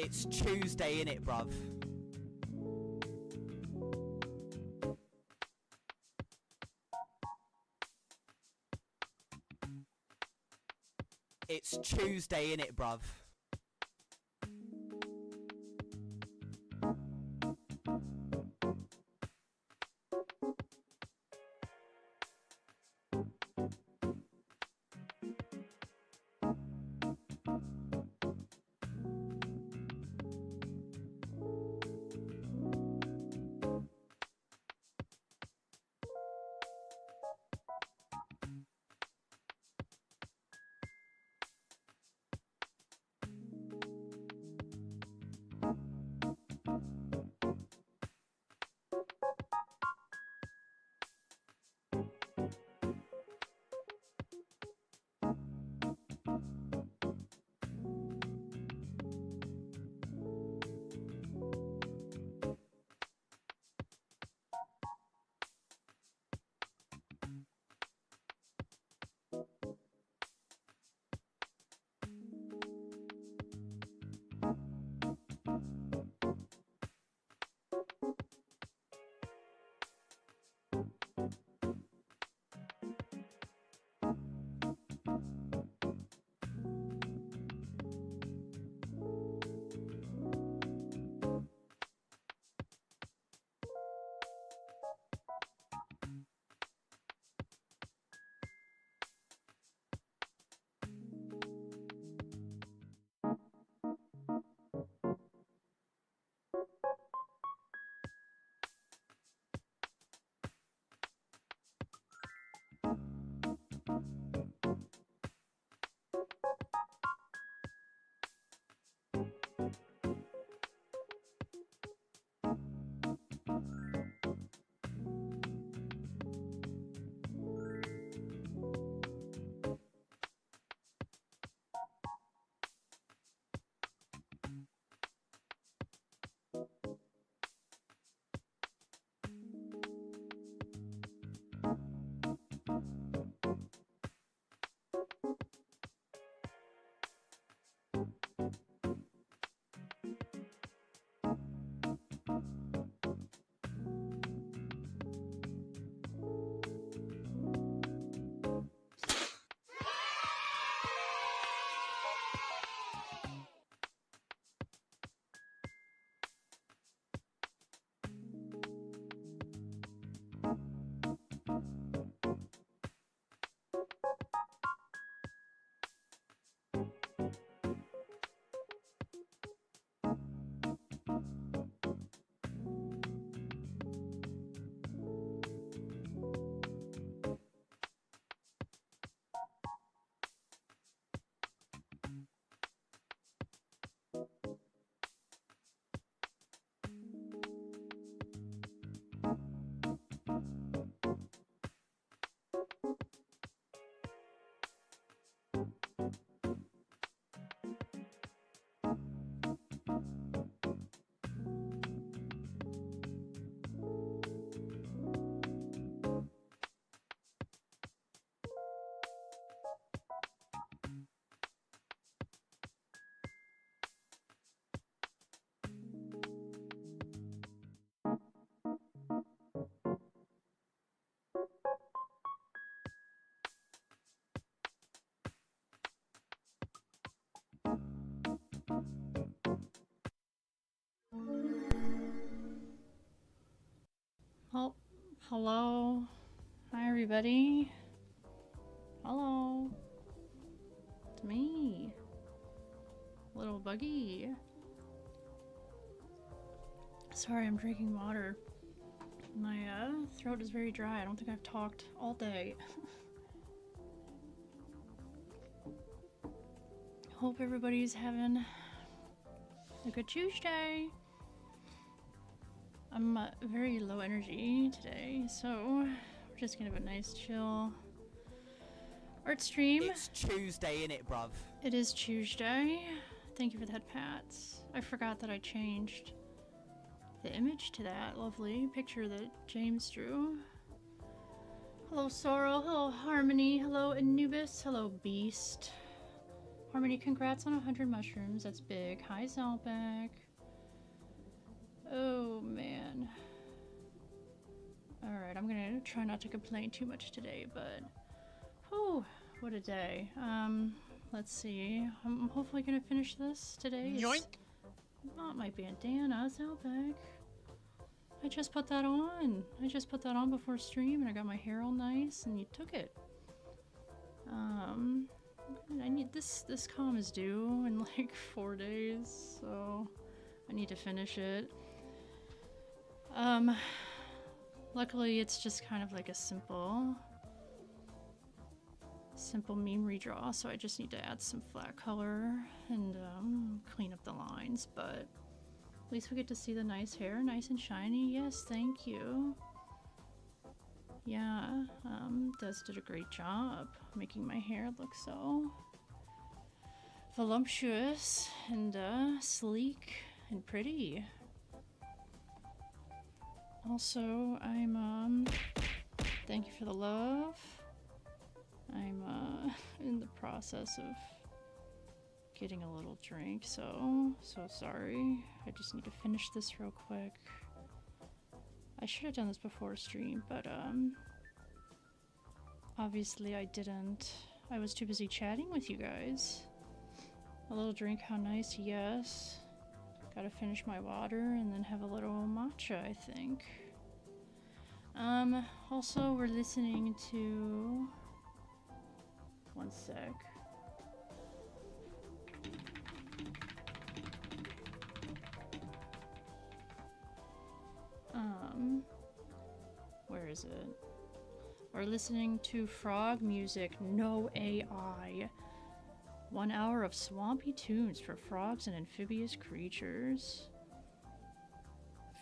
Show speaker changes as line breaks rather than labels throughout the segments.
It's Tuesday, innit, bruv? It's Tuesday, innit, bruv?
Oh, hello. Hi, everybody. Hello. It's me. Little buggy. Sorry, I'm drinking water. My throat is very dry. I don't think I've talked all day. Hope everybody's having a good Tuesday. I'm very low energy today, so we're just gonna have a nice chill art stream.
It's Tuesday, innit, bruv?
It is Tuesday. Thank you for the head pats. I forgot that I changed the image to that lovely picture that James drew. Hello Sorrel, hello Harmony, hello Anubis, hello Beast. Harmony, congrats on 100 mushrooms. That's big. Hi, Zalback. Oh, man. Alright, I'm gonna try not to complain too much today, but... whew, what a day. Let's see. I'm hopefully gonna finish this today.
Yoink!
Not my bandana, Zalback. I just put that on. I just put that on before stream, and I got my hair all nice, and you took it. I need this comm is due in like 4 days, so I need to finish it. Luckily it's just kind of like a simple meme redraw, so I just need to add some flat color and clean up the lines, but at least we get to see the nice hair, nice and shiny. Yes, thank you. Yeah, Des did a great job making my hair look so voluptuous and sleek and pretty. Also, I'm thank you for the love. I'm in the process of getting a little drink, so sorry. I just need to finish this real quick. I should have done this before stream, but obviously I didn't. I was too busy chatting with you guys. A little drink, how nice, yes. Gotta finish my water and then have a little matcha, I think. Also we're listening to... one sec. Where is it? We're listening to frog music, no AI. 1 hour of swampy tunes for frogs and amphibious creatures.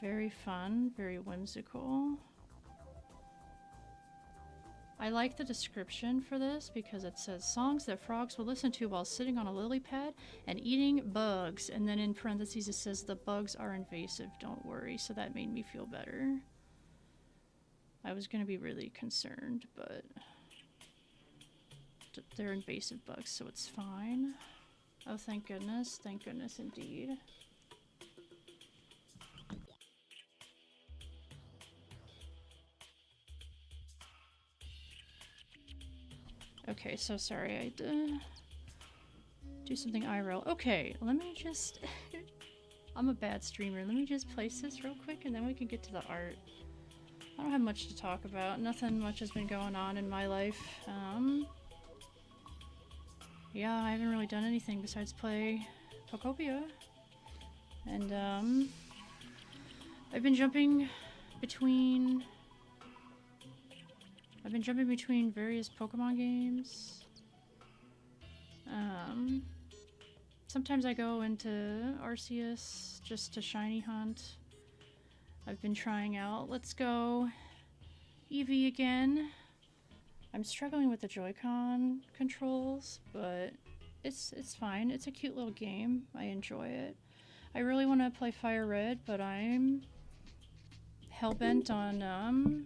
Very fun, very whimsical. I like the description for this because it says songs that frogs will listen to while sitting on a lily pad and eating bugs. And then in parentheses it says the bugs are invasive, don't worry. So that made me feel better. I was going to be really concerned, but they're invasive bugs, so it's fine. Oh, thank goodness indeed. Okay, so sorry, I had to do something IRL. Okay, let me just... I'm a bad streamer. Let me just place this real quick and then we can get to the art. I don't have much to talk about. Nothing much has been going on in my life. Yeah, I haven't really done anything besides play Pokopia. And, I've been jumping between various Pokemon games. Sometimes I go into Arceus just to shiny hunt. I've been trying out Let's Go Eevee again. I'm struggling with the Joy-Con controls, but it's fine. It's a cute little game. I enjoy it. I really want to play Fire Red, but I'm hellbent on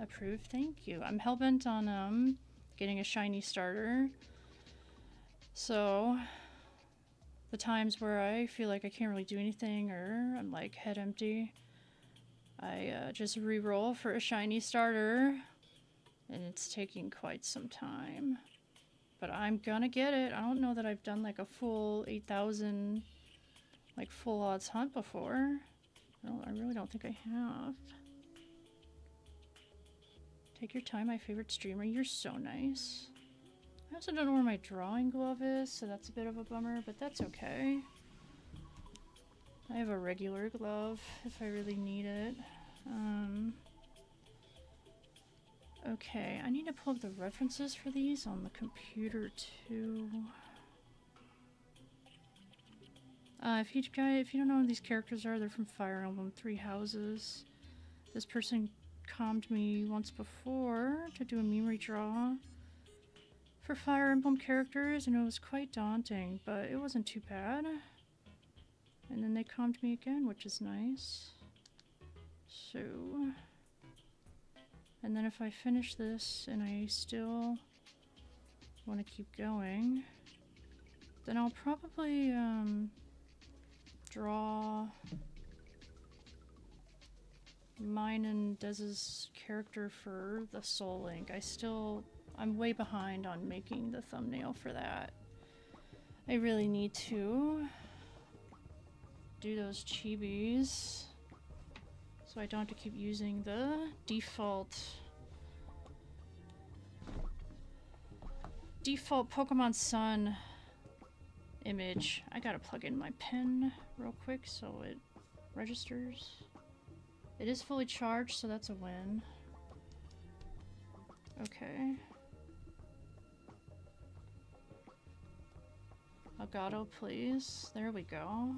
approved, thank you. I'm hellbent on getting a shiny starter. So the times where I feel like I can't really do anything or I'm like head empty, I just re-roll for a shiny starter, and it's taking quite some time. But I'm gonna get it. I don't know that I've done like a full 8,000 like full odds hunt before. I really don't think I have. Take your time, my favorite streamer. You're so nice. I also don't know where my drawing glove is, so that's a bit of a bummer, but that's okay. I have a regular glove if I really need it. Okay, I need to pull up the references for these on the computer too. If you don't know who these characters are, they're from Fire Emblem Three Houses. This person calmed me once before to do a meme redraw for Fire Emblem characters, and it was quite daunting, but it wasn't too bad. And then they calmed me again, which is nice. So, and then if I finish this and I still want to keep going, Then I'll probably draw mine and Dez's character for the Soul Link. I'm way behind on making the thumbnail for that. I really need to do those chibis so I don't have to keep using the default Pokemon Sun image. I gotta plug in my pen real quick so it registers. It is fully charged, so that's a win. Okay. Elgato, please. There we go.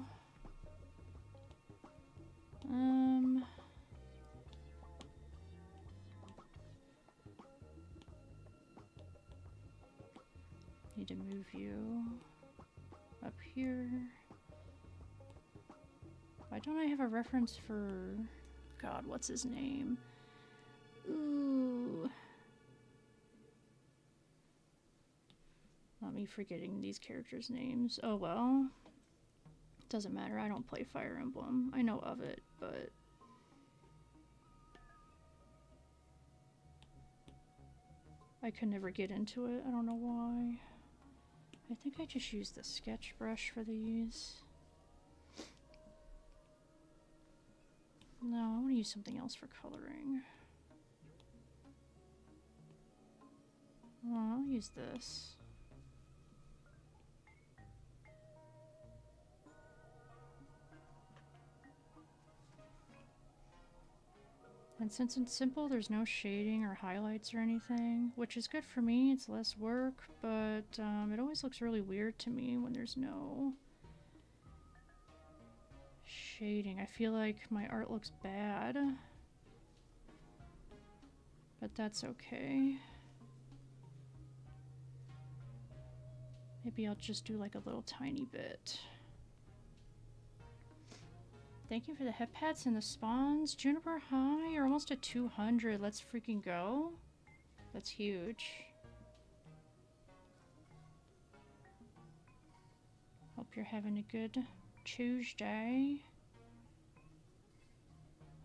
Need to move you up here. Why don't I have a reference for... God, what's his name? Ooh. Not me forgetting these characters' names. Oh well. Doesn't matter, I don't play Fire Emblem. I know of it, but... I could never get into it, I don't know why. I think I just use the sketch brush for these. No, I want to use something else for coloring. Oh, I'll use this. And since it's simple, there's no shading or highlights or anything, which is good for me. It's less work, but it always looks really weird to me when there's no shading. I feel like my art looks bad, but that's okay. Maybe I'll just do like a little tiny bit. Thank you for the hep pads and the spawns. Juniper, hi. You're almost at 200. Let's freaking go. That's huge. Hope you're having a good Tuesday.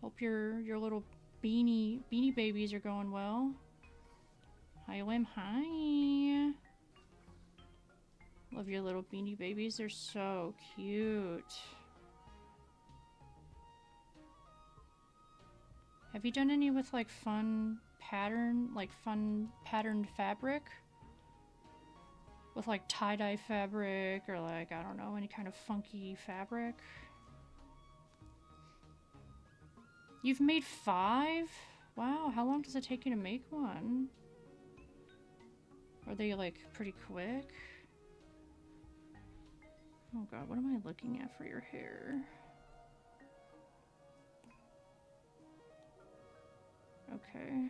Hope your little beanie babies are going well. Hi, Wim. Hi. Love your little beanie babies. They're so cute. Have you done any with like fun patterned fabric? With like tie-dye fabric or like, I don't know, any kind of funky fabric? You've made 5? Wow, how long does it take you to make one? Are they like pretty quick? Oh god, what am I looking at for your hair? Okay.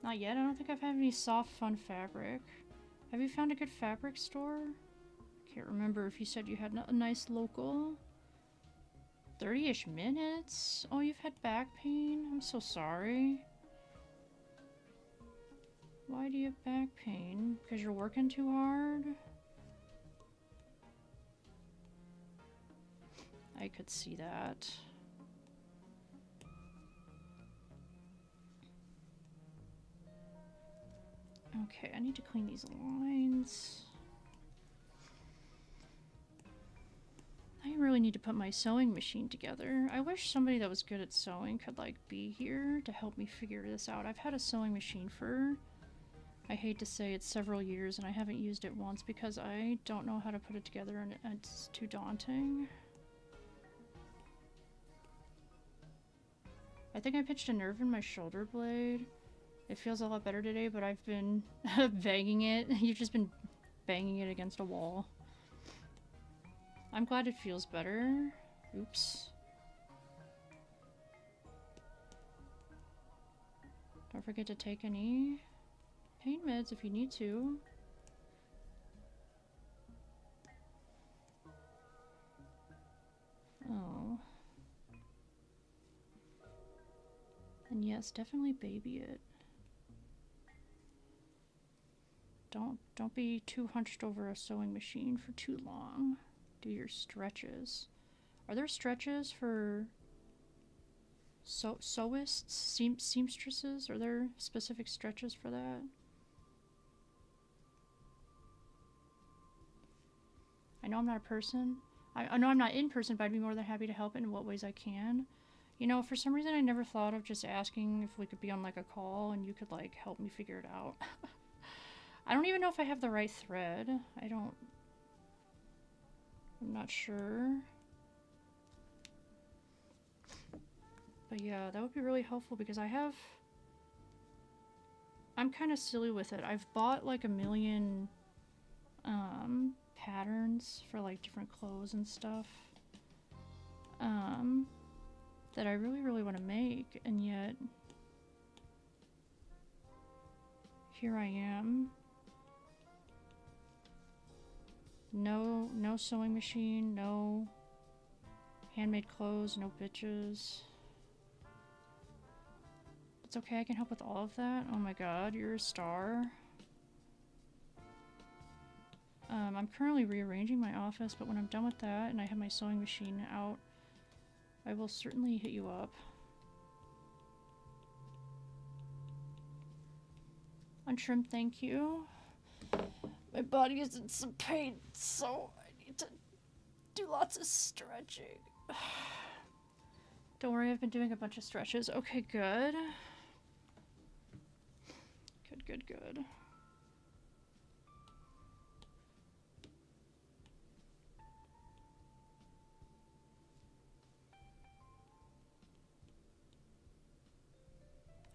Not yet. I don't think I've had any soft, fun fabric. Have you found a good fabric store? Can't remember if you said you had a nice local. 30-ish minutes? Oh, you've had back pain? I'm so sorry. Why do you have back pain? Because you're working too hard? I could see that. Okay, I need to clean these lines. I really need to put my sewing machine together. I wish somebody that was good at sewing could like be here to help me figure this out. I've had a sewing machine for, I hate to say it's several years, and I haven't used it once because I don't know how to put it together and it's too daunting. I think I pinched a nerve in my shoulder blade. It feels a lot better today, but I've been banging it. You've just been banging it against a wall. I'm glad it feels better. Oops. Don't forget to take any pain meds if you need to. Oh. And yes, definitely baby it. Don't be too hunched over a sewing machine for too long. Do your stretches. Are there stretches for sewists, seamstresses? Are there specific stretches for that? I know I'm not a person. I know I'm not in person, but I'd be more than happy to help in what ways I can. You know, for some reason I never thought of just asking if we could be on like a call and you could like help me figure it out. I don't even know if I have the right thread. I'm not sure. But yeah, that would be really helpful because I'm kind of silly with it. I've bought like a million patterns for like different clothes and stuff that I really want to make, and yet here I am. No sewing machine, no handmade clothes, no bitches. It's okay, I can help with all of that. Oh my god, you're a star. I'm currently rearranging my office, but when I'm done with that and I have my sewing machine out, I will certainly hit you up. Untrimmed, thank you. My body is in some pain, so I need to do lots of stretching. Don't worry, I've been doing a bunch of stretches. Okay, good. Good.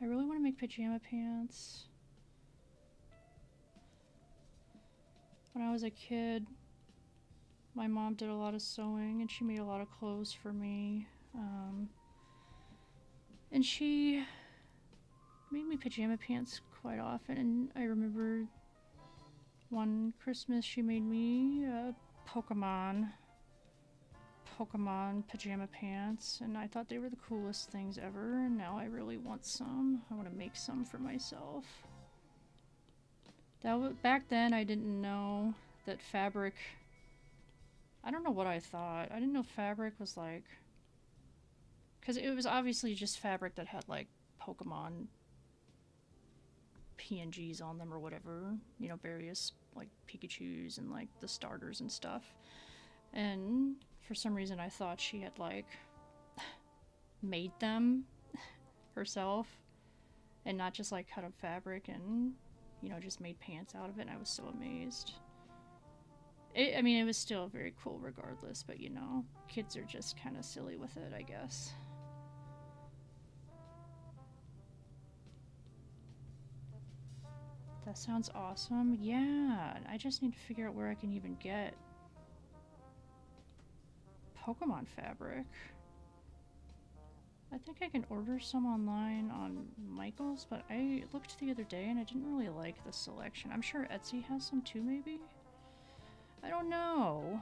I really want to make pajama pants. When I was a kid, my mom did a lot of sewing and she made a lot of clothes for me. And she made me pajama pants quite often, and I remember one Christmas she made me Pokemon pajama pants, and I thought they were the coolest things ever, and now I really want some. I want to make some for myself. Back then I didn't know that fabric, I don't know what I thought. I didn't know fabric was like, because it was obviously just fabric that had like Pokemon PNGs on them or whatever, you know, various like Pikachus and like the starters and stuff. And for some reason I thought she had like made them herself and not just like cut up fabric and, you know, just made pants out of it, and I was so amazed. I mean, it was still very cool regardless, but you know, kids are just kind of silly with it, I guess. That sounds awesome. Yeah, I just need to figure out where I can even get Pokemon fabric. I think I can order some online on Michael's, but I looked the other day and I didn't really like the selection. I'm sure Etsy has some too, maybe? I don't know.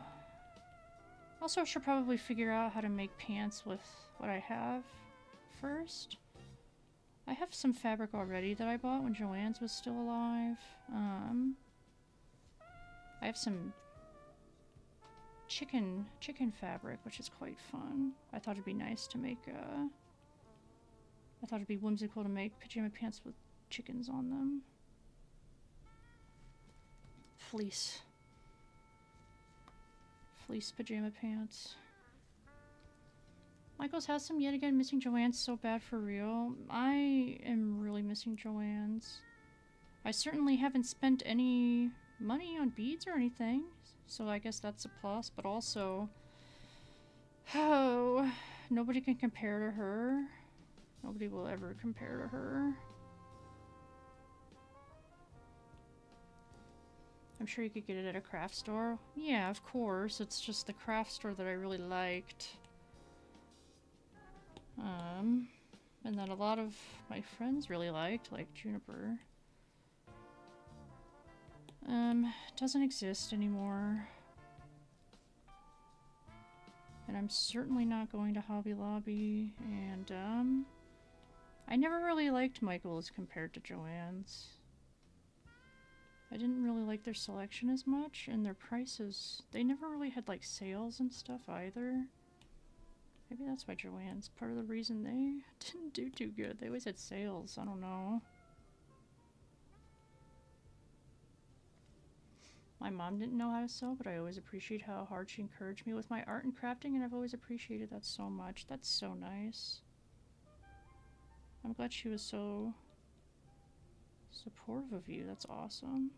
Also, I should probably figure out how to make pants with what I have first. I have some fabric already that I bought when Joanne's was still alive. I have some chicken fabric, which is quite fun. I thought it'd be nice to make, I thought it'd be whimsical to make pajama pants with chickens on them. Fleece pajama pants. Michael's has some yet again. Missing Joanne's so bad for real. I am really missing Joanne's. I certainly haven't spent any money on beads or anything, so I guess that's a plus, but also, oh, nobody can compare to her. Nobody will ever compare to her. I'm sure you could get it at a craft store. Yeah, of course. It's just the craft store that I really liked. And that a lot of my friends really liked, like Juniper. Doesn't exist anymore. And I'm certainly not going to Hobby Lobby, and, I never really liked Michael's compared to Joanne's. I didn't really like their selection as much, and their prices, they never really had like sales and stuff either. Maybe that's why Joann's part of the reason they didn't do too good. They always had sales, I don't know. My mom didn't know how to sew, but I always appreciate how hard she encouraged me with my art and crafting, and I've always appreciated that so much. That's so nice. I'm glad she was so supportive of you. That's awesome.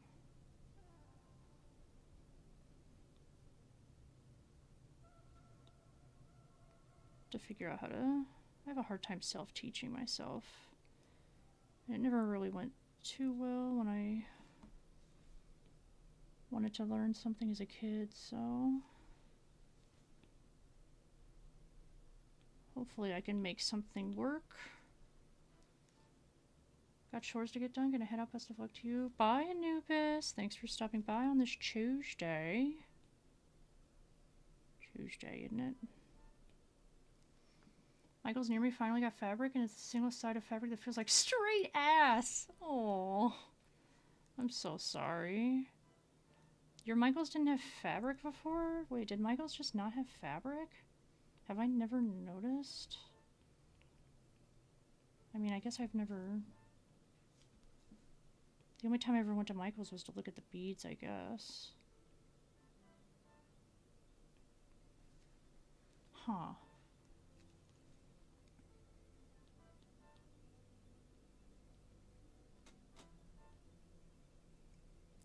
To figure out how to... I have a hard time self-teaching myself. And it never really went too well when I wanted to learn something as a kid, so... hopefully I can make something work. Got chores to get done. Gonna head out. Best of luck to you. Bye, Anubis. Thanks for stopping by on this Tuesday. Tuesday, isn't it? Michael's near me finally got fabric, and it's a single side of fabric that feels like straight ass. Oh, I'm so sorry. Your Michaels didn't have fabric before? Wait, did Michaels just not have fabric? Have I never noticed? I mean, I guess I've never... The only time I ever went to Michael's was to look at the beads, I guess. Huh.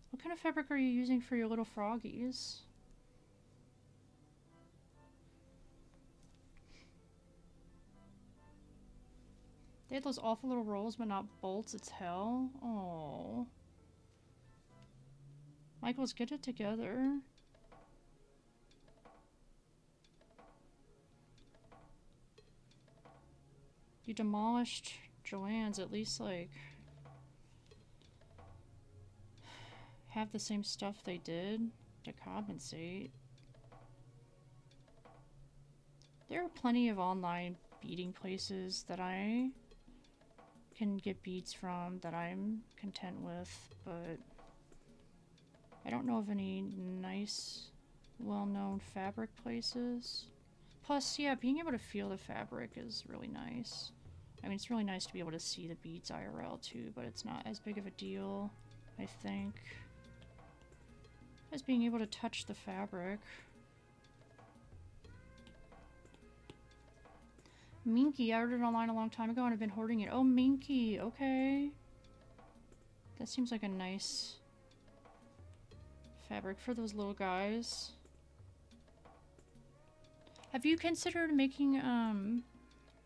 What kind of fabric are you using for your little froggies? They had those awful little rolls, but not bolts. It's hell. Oh. Michael's, get it together. You demolished Joann's. At least, like, have the same stuff they did to compensate. There are plenty of online beading places that I can get beads from that I'm content with, but I don't know of any nice, well-known fabric places. Plus, yeah, being able to feel the fabric is really nice. I mean, it's really nice to be able to see the beads IRL too, but it's not as big of a deal, I think, as being able to touch the fabric. Minky, I ordered it online a long time ago and I've been hoarding it. Oh, Minky, okay. That seems like a nice fabric for those little guys. Have you considered making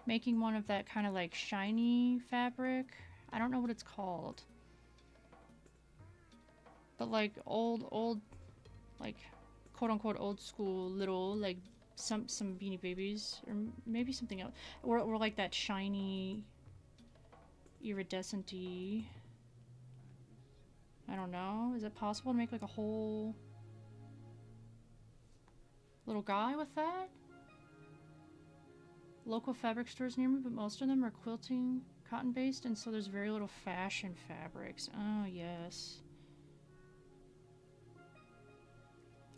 making one of that kind of like shiny fabric? I don't know what it's called. But like old like quote unquote old school little like some Beanie Babies, or maybe something else, or like that shiny iridescent-y. I don't know. Is it possible to make like a whole little guy with that? Local fabric stores near me, but most of them are quilting cotton based, and so there's very little fashion fabrics. Oh yes.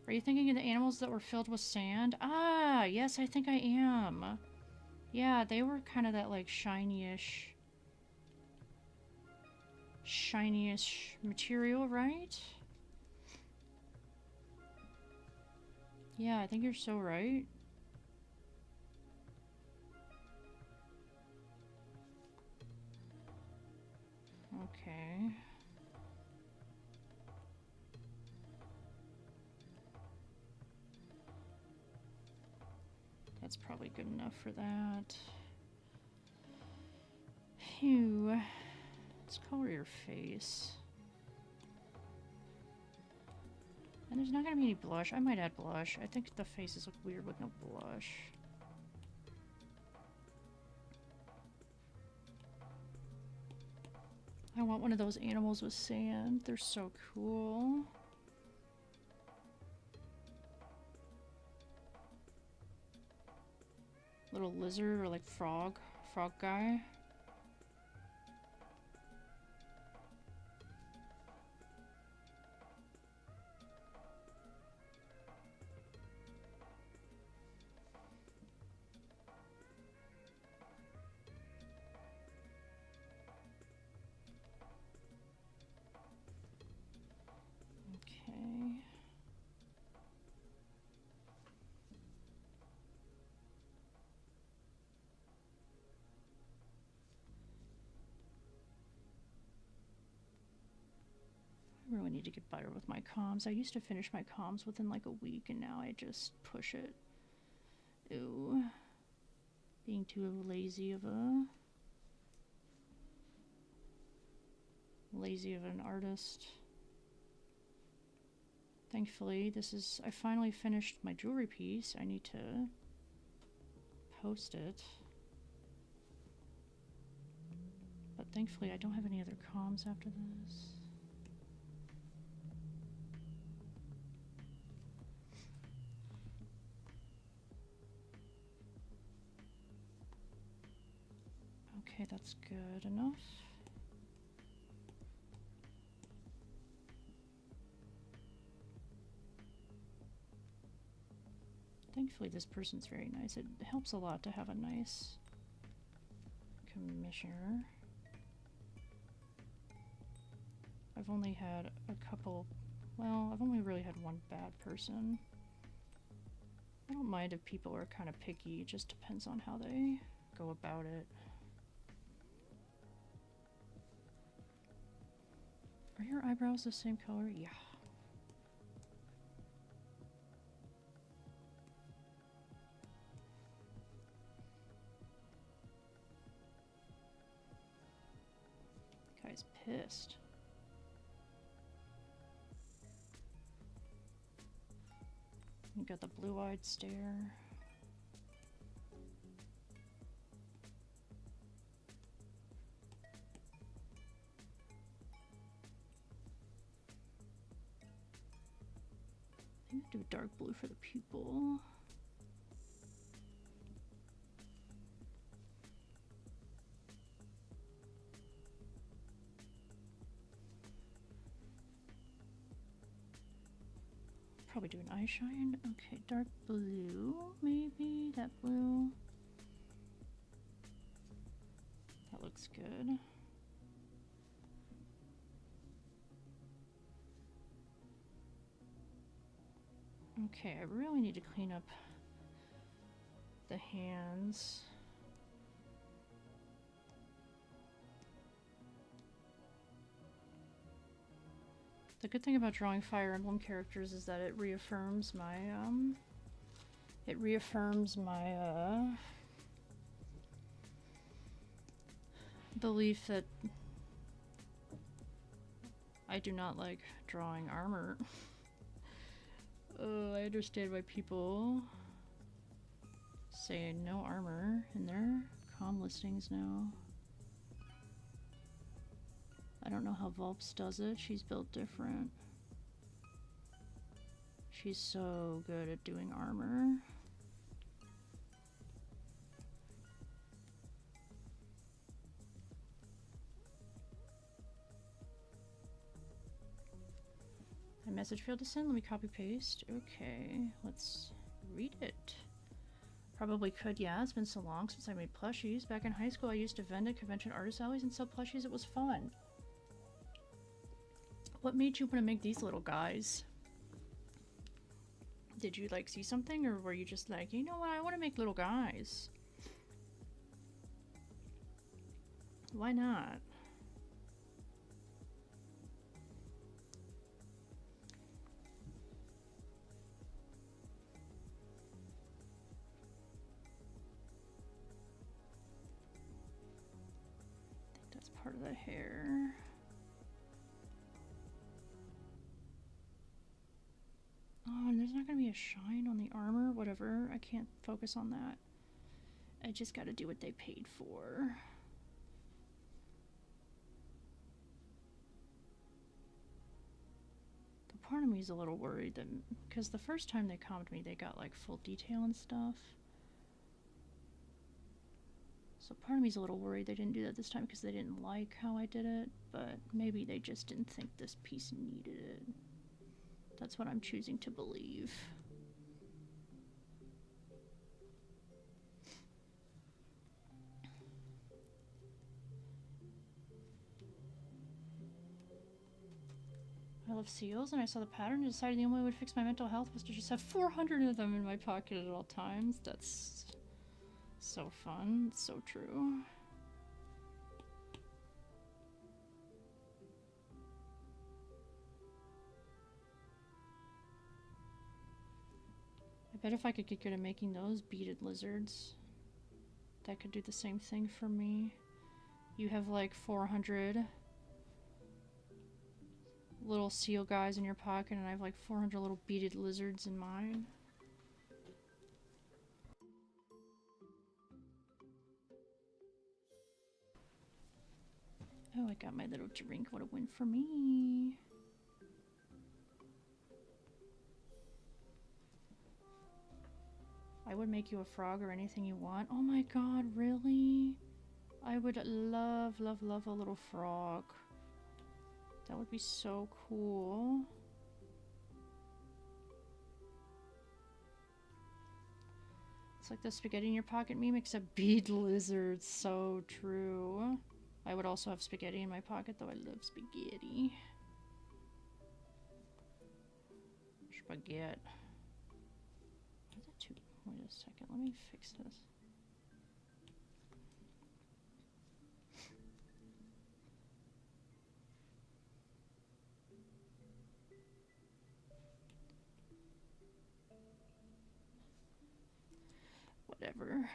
Are you thinking of the animals that were filled with sand? Ah, yes, I think I am. Yeah, they were kind of that like shiny-ish material, right? Yeah, I think you're so right. Okay. That's probably good enough for that. Phew. Let's color your face. And there's not gonna be any blush. I might add blush. I think the faces look weird with no blush. I want one of those animals with sand. They're so cool. Little lizard or like frog guy. need to get better with my comms. I used to finish my comms within like a week, and now I just push it. Ew. Being too lazy of an artist. Thankfully, I finally finished my jewelry piece. I need to post it. But thankfully, I don't have any other comms after this. Okay, that's good enough. Thankfully, this person's very nice. It helps a lot to have a nice commissioner. I've only had a couple, well, I've only really had one bad person. I don't mind if people are kind of picky, it just depends on how they go about it. Are your eyebrows the same color? Yeah. Guy's pissed. You got the blue-eyed stare. I think I'll do dark blue for the pupil. Probably do an eye shine. Okay, dark blue, maybe that blue. That looks good. Okay, I really need to clean up the hands. The good thing about drawing Fire Emblem characters is that it reaffirms my belief that I do not like drawing armor. I understand why people say no armor in their comm listings now. I don't know how Vulpes does it. She's built different. She's so good at doing armor. My message failed to send. Let me copy paste. Okay, let's read it. Probably could, yeah. It's been so long since I made plushies. Back in high school, I used to vend at convention artist alleys and sell plushies. It was fun. What made you want to make these little guys? Did you like see something, or were you just like, you know what, I want to make little guys? Why not? I think that's part of the hair. Oh, and there's not gonna be a shine on the armor, whatever. I can't focus on that. I just gotta do what they paid for. The part of me is a little worried that, because the first time they comped me, they got like full detail and stuff. So part of me is a little worried they didn't do that this time because they didn't like how I did it, but maybe they just didn't think this piece needed it. That's what I'm choosing to believe. I love seals, and I saw the pattern and decided the only way I would fix my mental health was to just have 400 of them in my pocket at all times. That's so fun. It's so true. Bet if I could get good at making those beaded lizards, that could do the same thing for me. You have like 400 little seal guys in your pocket, and I have like 400 little beaded lizards in mine. Oh, I got my little drink. What a win for me. I would make you a frog or anything you want. Oh my god, really? I would love, love, love a little frog. That would be so cool. It's like the spaghetti in your pocket meme, except bead lizards. So true. I would also have spaghetti in my pocket, though I love spaghetti. Spaghetti. Wait a second, let me fix this. Whatever.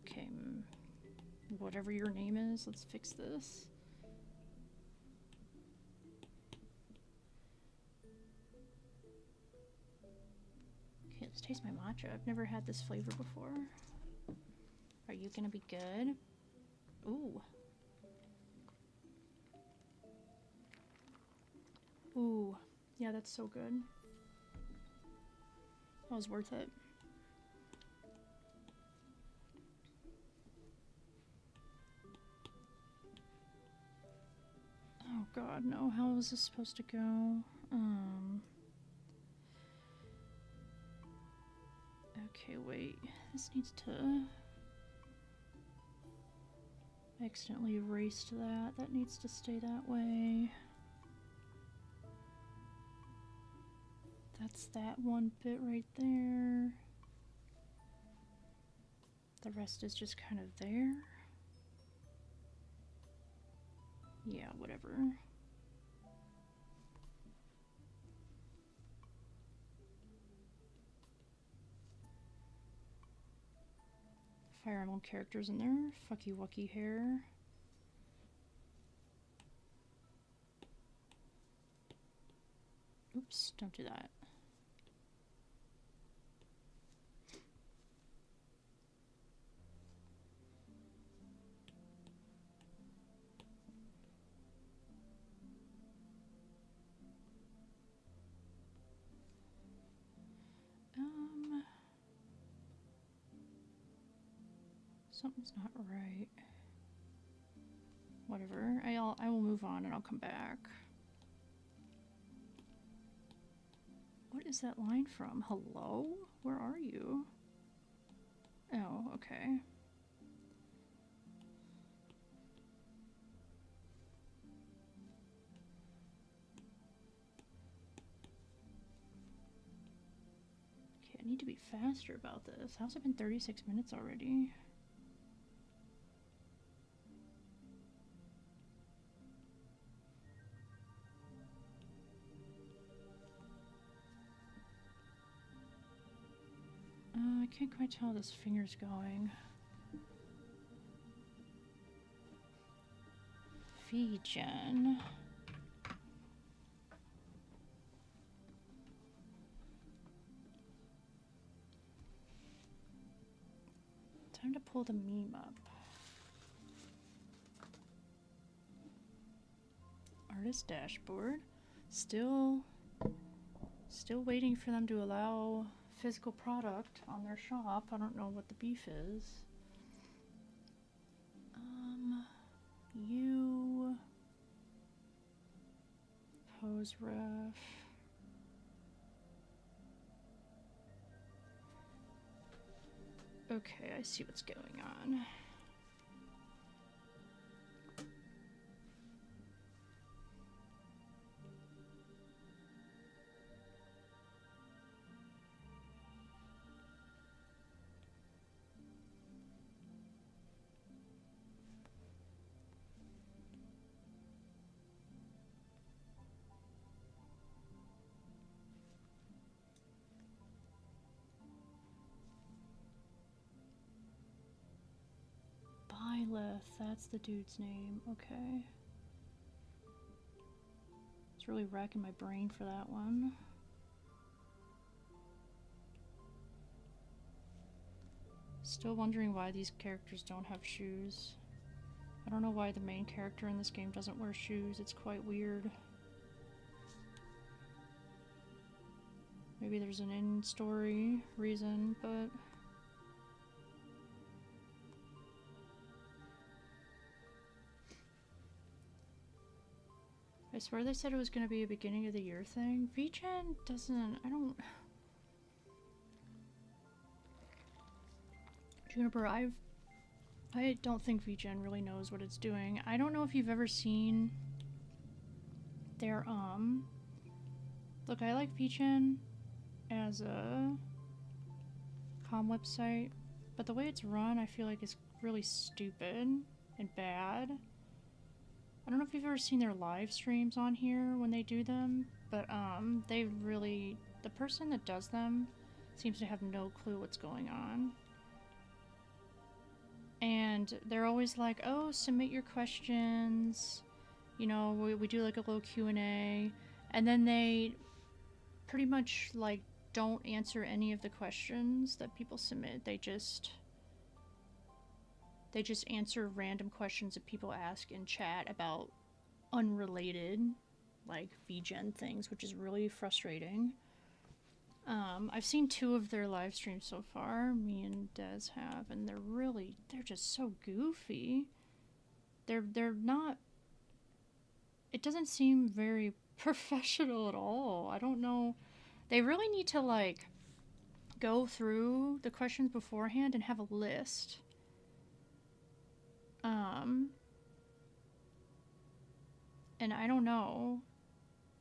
Okay, whatever your name is, let's fix this. Okay, let's taste my matcha. I've never had this flavor before. Are you gonna be good? Ooh. Ooh. Yeah, that's so good. That was worth it. Oh god, no. How is this supposed to go? Okay, wait. This needs to... I accidentally erased that. That needs to stay that way. That's that one bit right there. The rest is just kind of there. Yeah, whatever. Fire Emblem characters in there. Fucky wucky hair. Oops, don't do that. Something's not right. Whatever. I will move on and I'll come back. What is that line from? Hello? Where are you? Oh, okay. Okay, I need to be faster about this. How's it been 36 minutes already? I can't quite tell how this finger's going. Feegen. Time to pull the meme up. Artist dashboard. Still waiting for them to allow physical product on their shop. I don't know what the beef is. You pose ref. Okay, I see what's going on. That's the dude's name. Okay. It's really racking my brain for that one. Still wondering why these characters don't have shoes. I don't know why the main character in this game doesn't wear shoes. It's quite weird. Maybe there's an in-story reason, but... I swear they said it was going to be a beginning of the year thing. VGen doesn't... Juniper, I don't think VGen really knows what it's doing. I don't know if you've ever seen their, Look, I like VGen as a comm website, but the way it's run I feel like is really stupid and bad. I don't know if you've ever seen their live streams on here when they do them, but they really, the person that does them seems to have no clue what's going on. And they're always like, oh, submit your questions, you know, we do like a little Q&A, and then they pretty much like don't answer any of the questions that people submit. They just answer random questions that people ask in chat about unrelated, like, VGen things, which is really frustrating. I've seen 2 of their live streams so far, me and Des have, and they're just so goofy. They're not, it doesn't seem very professional at all. I don't know. They really need to, like, go through the questions beforehand and have a list. And I don't know.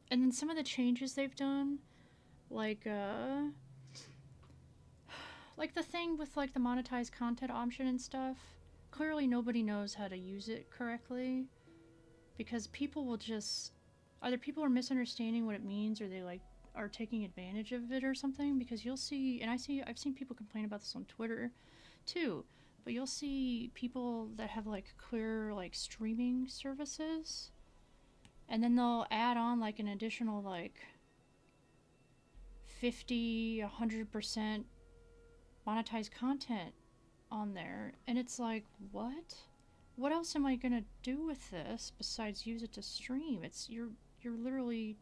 And then some of the changes they've done, like the thing with, like, the monetized content option and stuff, clearly nobody knows how to use it correctly, because people will just, either people are misunderstanding what it means, or they, like, are taking advantage of it or something, because you'll see, and I've seen people complain about this on Twitter too, but you'll see people that have, like, clear, like, streaming services, and then they'll add on, like, an additional, like, 50, 100% monetized content on there, and it's like, what? What else am I gonna do with this besides use it to stream? You're literally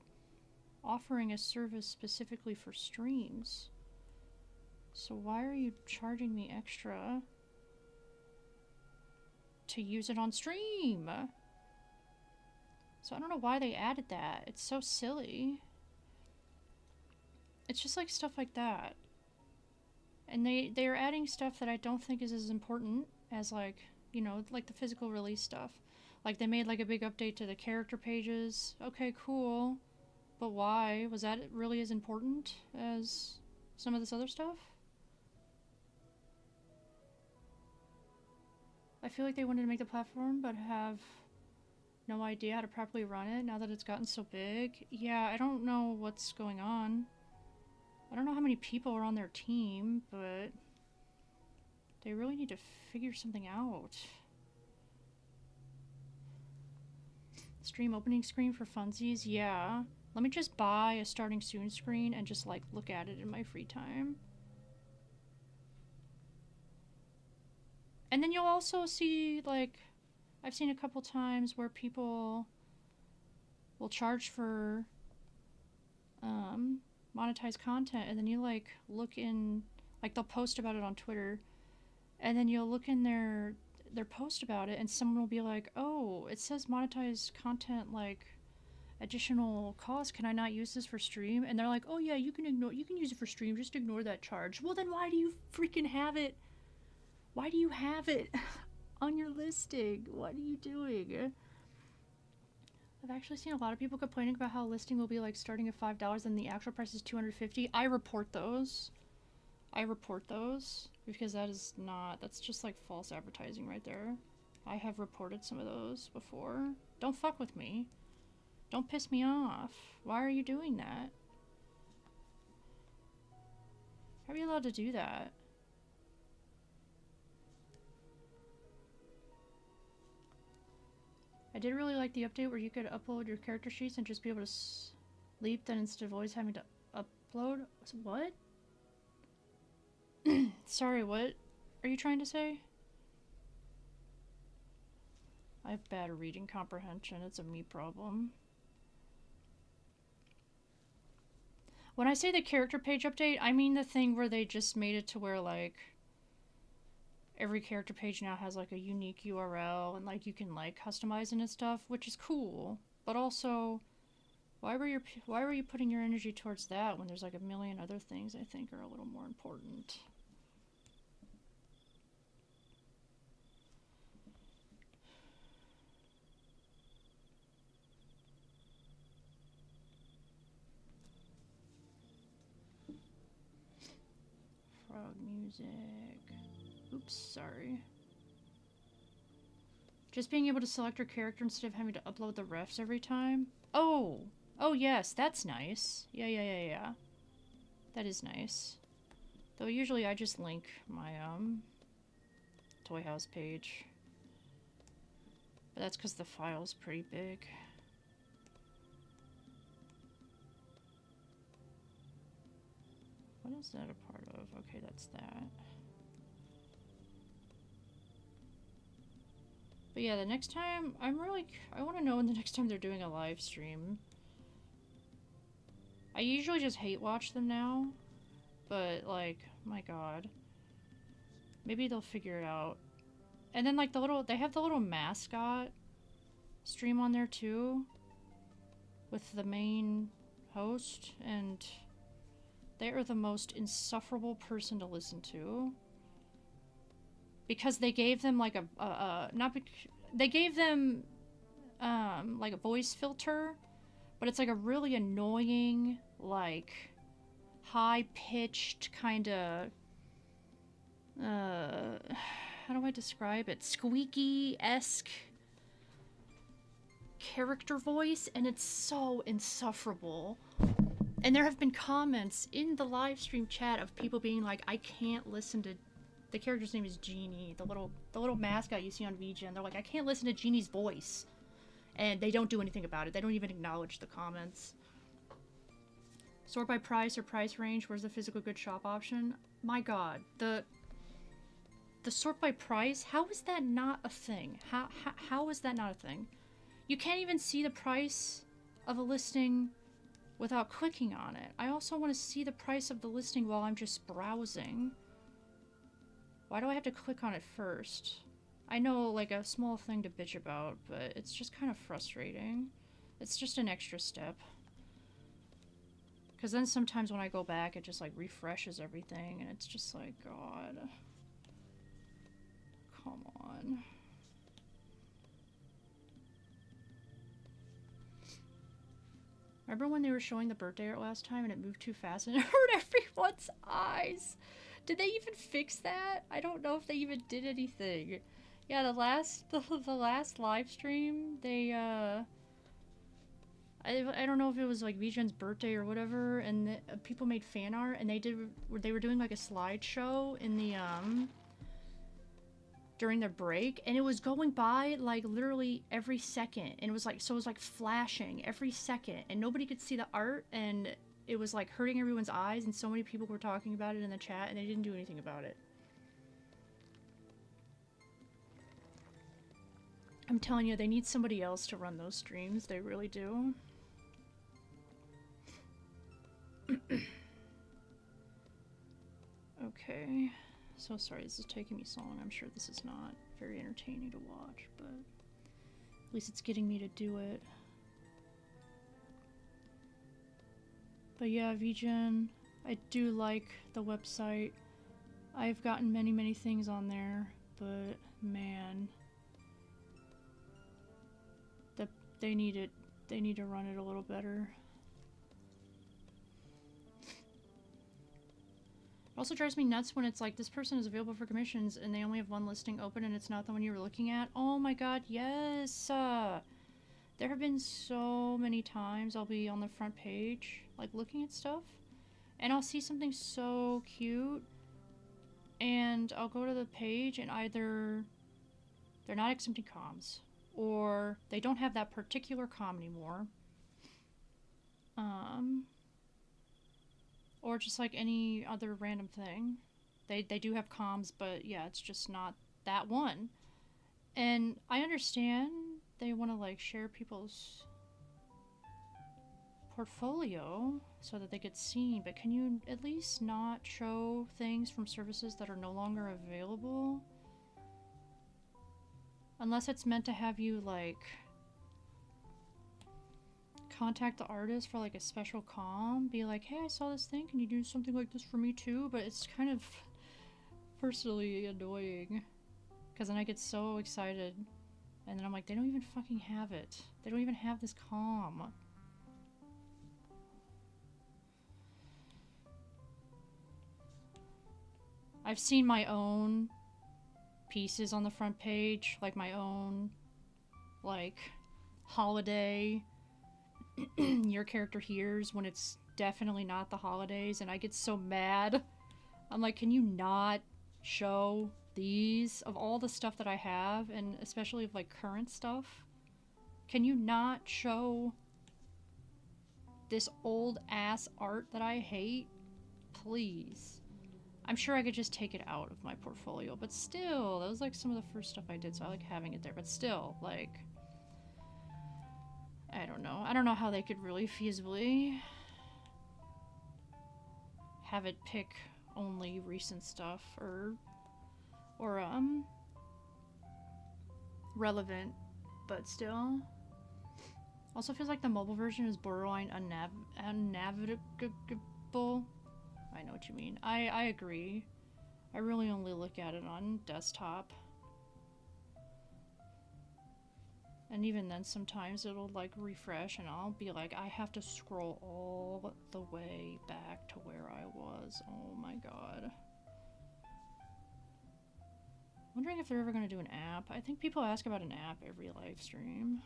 offering a service specifically for streams. So why are you charging me extra to use it on stream? So I don't know why they added that. It's so silly. It's just like stuff like that. And they are adding stuff that I don't think is as important as, like, you know, like the physical release stuff. Like, they made, like, a big update to the character pages. Okay, cool. But why? Was that really as important as some of this other stuff? I feel like they wanted to make the platform, but have no idea how to properly run it now that it's gotten so big. Yeah, I don't know what's going on. I don't know how many people are on their team, but they really need to figure something out. Stream opening screen for funsies? Yeah. Let me just buy a starting soon screen and just, like, look at it in my free time. And then you'll also see, like, I've seen a couple times where people will charge for monetized content, and then you, like, look in, like, they'll post about it on Twitter, and then you'll look in their post about it, and someone will be like, oh, it says monetized content, like, additional cost, can I not use this for stream? And they're like, oh yeah, you can use it for stream, just ignore that charge. Well, then why do you freaking have it? Why do you have it on your listing? What are you doing? I've actually seen a lot of people complaining about how listing will be, like, starting at $5 and the actual price is $250. I report those. Because that's just, like, false advertising right there. I have reported some of those before. Don't fuck with me. Don't piss me off. Why are you doing that? How are you allowed to do that? did really like the update where you could upload your character sheets and just be able to sleep then instead of always having to upload. What? Sorry, what are you trying to say? I have bad reading comprehension. It's a me problem. When I say the character page update, I mean the thing where they just made it to where, like, every character page now has, like, a unique URL and, like, you can, like, customize it and stuff, which is cool. But also, why were you putting your energy towards that when there's, like, a million other things I think are a little more important? Frog music. Oops, sorry. Just being able to select your character instead of having to upload the refs every time. Oh! Oh yes, that's nice. Yeah. That is nice. Though usually I just link my, Toy House page. But that's because the file's pretty big. What is that a part of? Okay, that's that. But yeah, the next time, I want to know when the next time they're doing a live stream. I usually just hate watch them now. But, like, my god. Maybe they'll figure it out. And then, like, they have the little mascot stream on there too. With the main host. And they are the most insufferable person to listen to. Because they gave them, like, they gave them, like, a voice filter. But it's, like, a really annoying, like, high-pitched kind of, how do I describe it? Squeaky-esque character voice, and it's so insufferable. And there have been comments in the live stream chat of people being like, I can't listen to... The character's name is Genie, the little mascot you see on VGen. They're like, I can't listen to Genie's voice. And they don't do anything about it. They don't even acknowledge the comments. Sort by price or price range. Where's the physical goods shop option? My god. The sort by price? How is that not a thing? How is that not a thing? You can't even see the price of a listing without clicking on it. I also want to see the price of the listing while I'm just browsing. Why do I have to click on it first? I know, like, a small thing to bitch about, but it's just kind of frustrating. It's just an extra step. Because then sometimes when I go back, it just, like, refreshes everything, and it's just like, God. Come on. Remember when they were showing the birthday art last time and it moved too fast and it hurt everyone's eyes? Did they even fix that? I don't know if they even did anything. Yeah, the last live stream, they, I don't know if it was, like, VGen's birthday or whatever, and people made fan art, and they were doing, like, a slideshow in the, during their break, and it was going by, like, literally every second, and it was, like, so it was, like, flashing every second, and nobody could see the art, and it was, like, hurting everyone's eyes, and so many people were talking about it in the chat, and they didn't do anything about it. I'm telling you, they need somebody else to run those streams. They really do. Okay. So sorry, this is taking me so long. I'm sure this is not very entertaining to watch, but at least it's getting me to do it. But yeah, VGen, I do like the website. I've gotten many things on there, but man, they need it. They need to run it a little better. It also drives me nuts when it's like, this person is available for commissions and they only have one listing open and it's not the one you were looking at. Oh my god, yes! There have been so many times I'll be on the front page, like, looking at stuff, and I'll see something so cute, and I'll go to the page and either they're not accepting comms, or they don't have that particular comm anymore. Or just like any other random thing. They do have comms, but yeah, it's just not that one. And I understand they want to like share people's portfolio so that they get seen, but can you at least not show things from services that are no longer available? Unless it's meant to have you like contact the artist for like a special comm, be like, hey, I saw this thing, can you do something like this for me too? But it's kind of personally annoying because then I get so excited and then I'm like, they don't even fucking have it. They don't even have this comm. I've seen my own pieces on the front page, like my own like holiday your character hears when it's definitely not the holidays, and I get so mad. I'm like, can you not show these of all the stuff that I have, and especially of like current stuff? Can you not show this old ass art that I hate? Please. I'm sure I could just take it out of my portfolio, but still, that was like some of the first stuff I did, so I like having it there, but still, like, I don't know. I don't know how they could really feasibly have it pick only recent stuff or relevant, but still. Also feels like the mobile version is borderline unnavigable. I know what you mean. I agree. I really only look at it on desktop. And even then sometimes it'll like refresh and I'll be like, I have to scroll all the way back to where I was. Oh my god. Wondering if they're ever going to do an app. I think people ask about an app every live stream.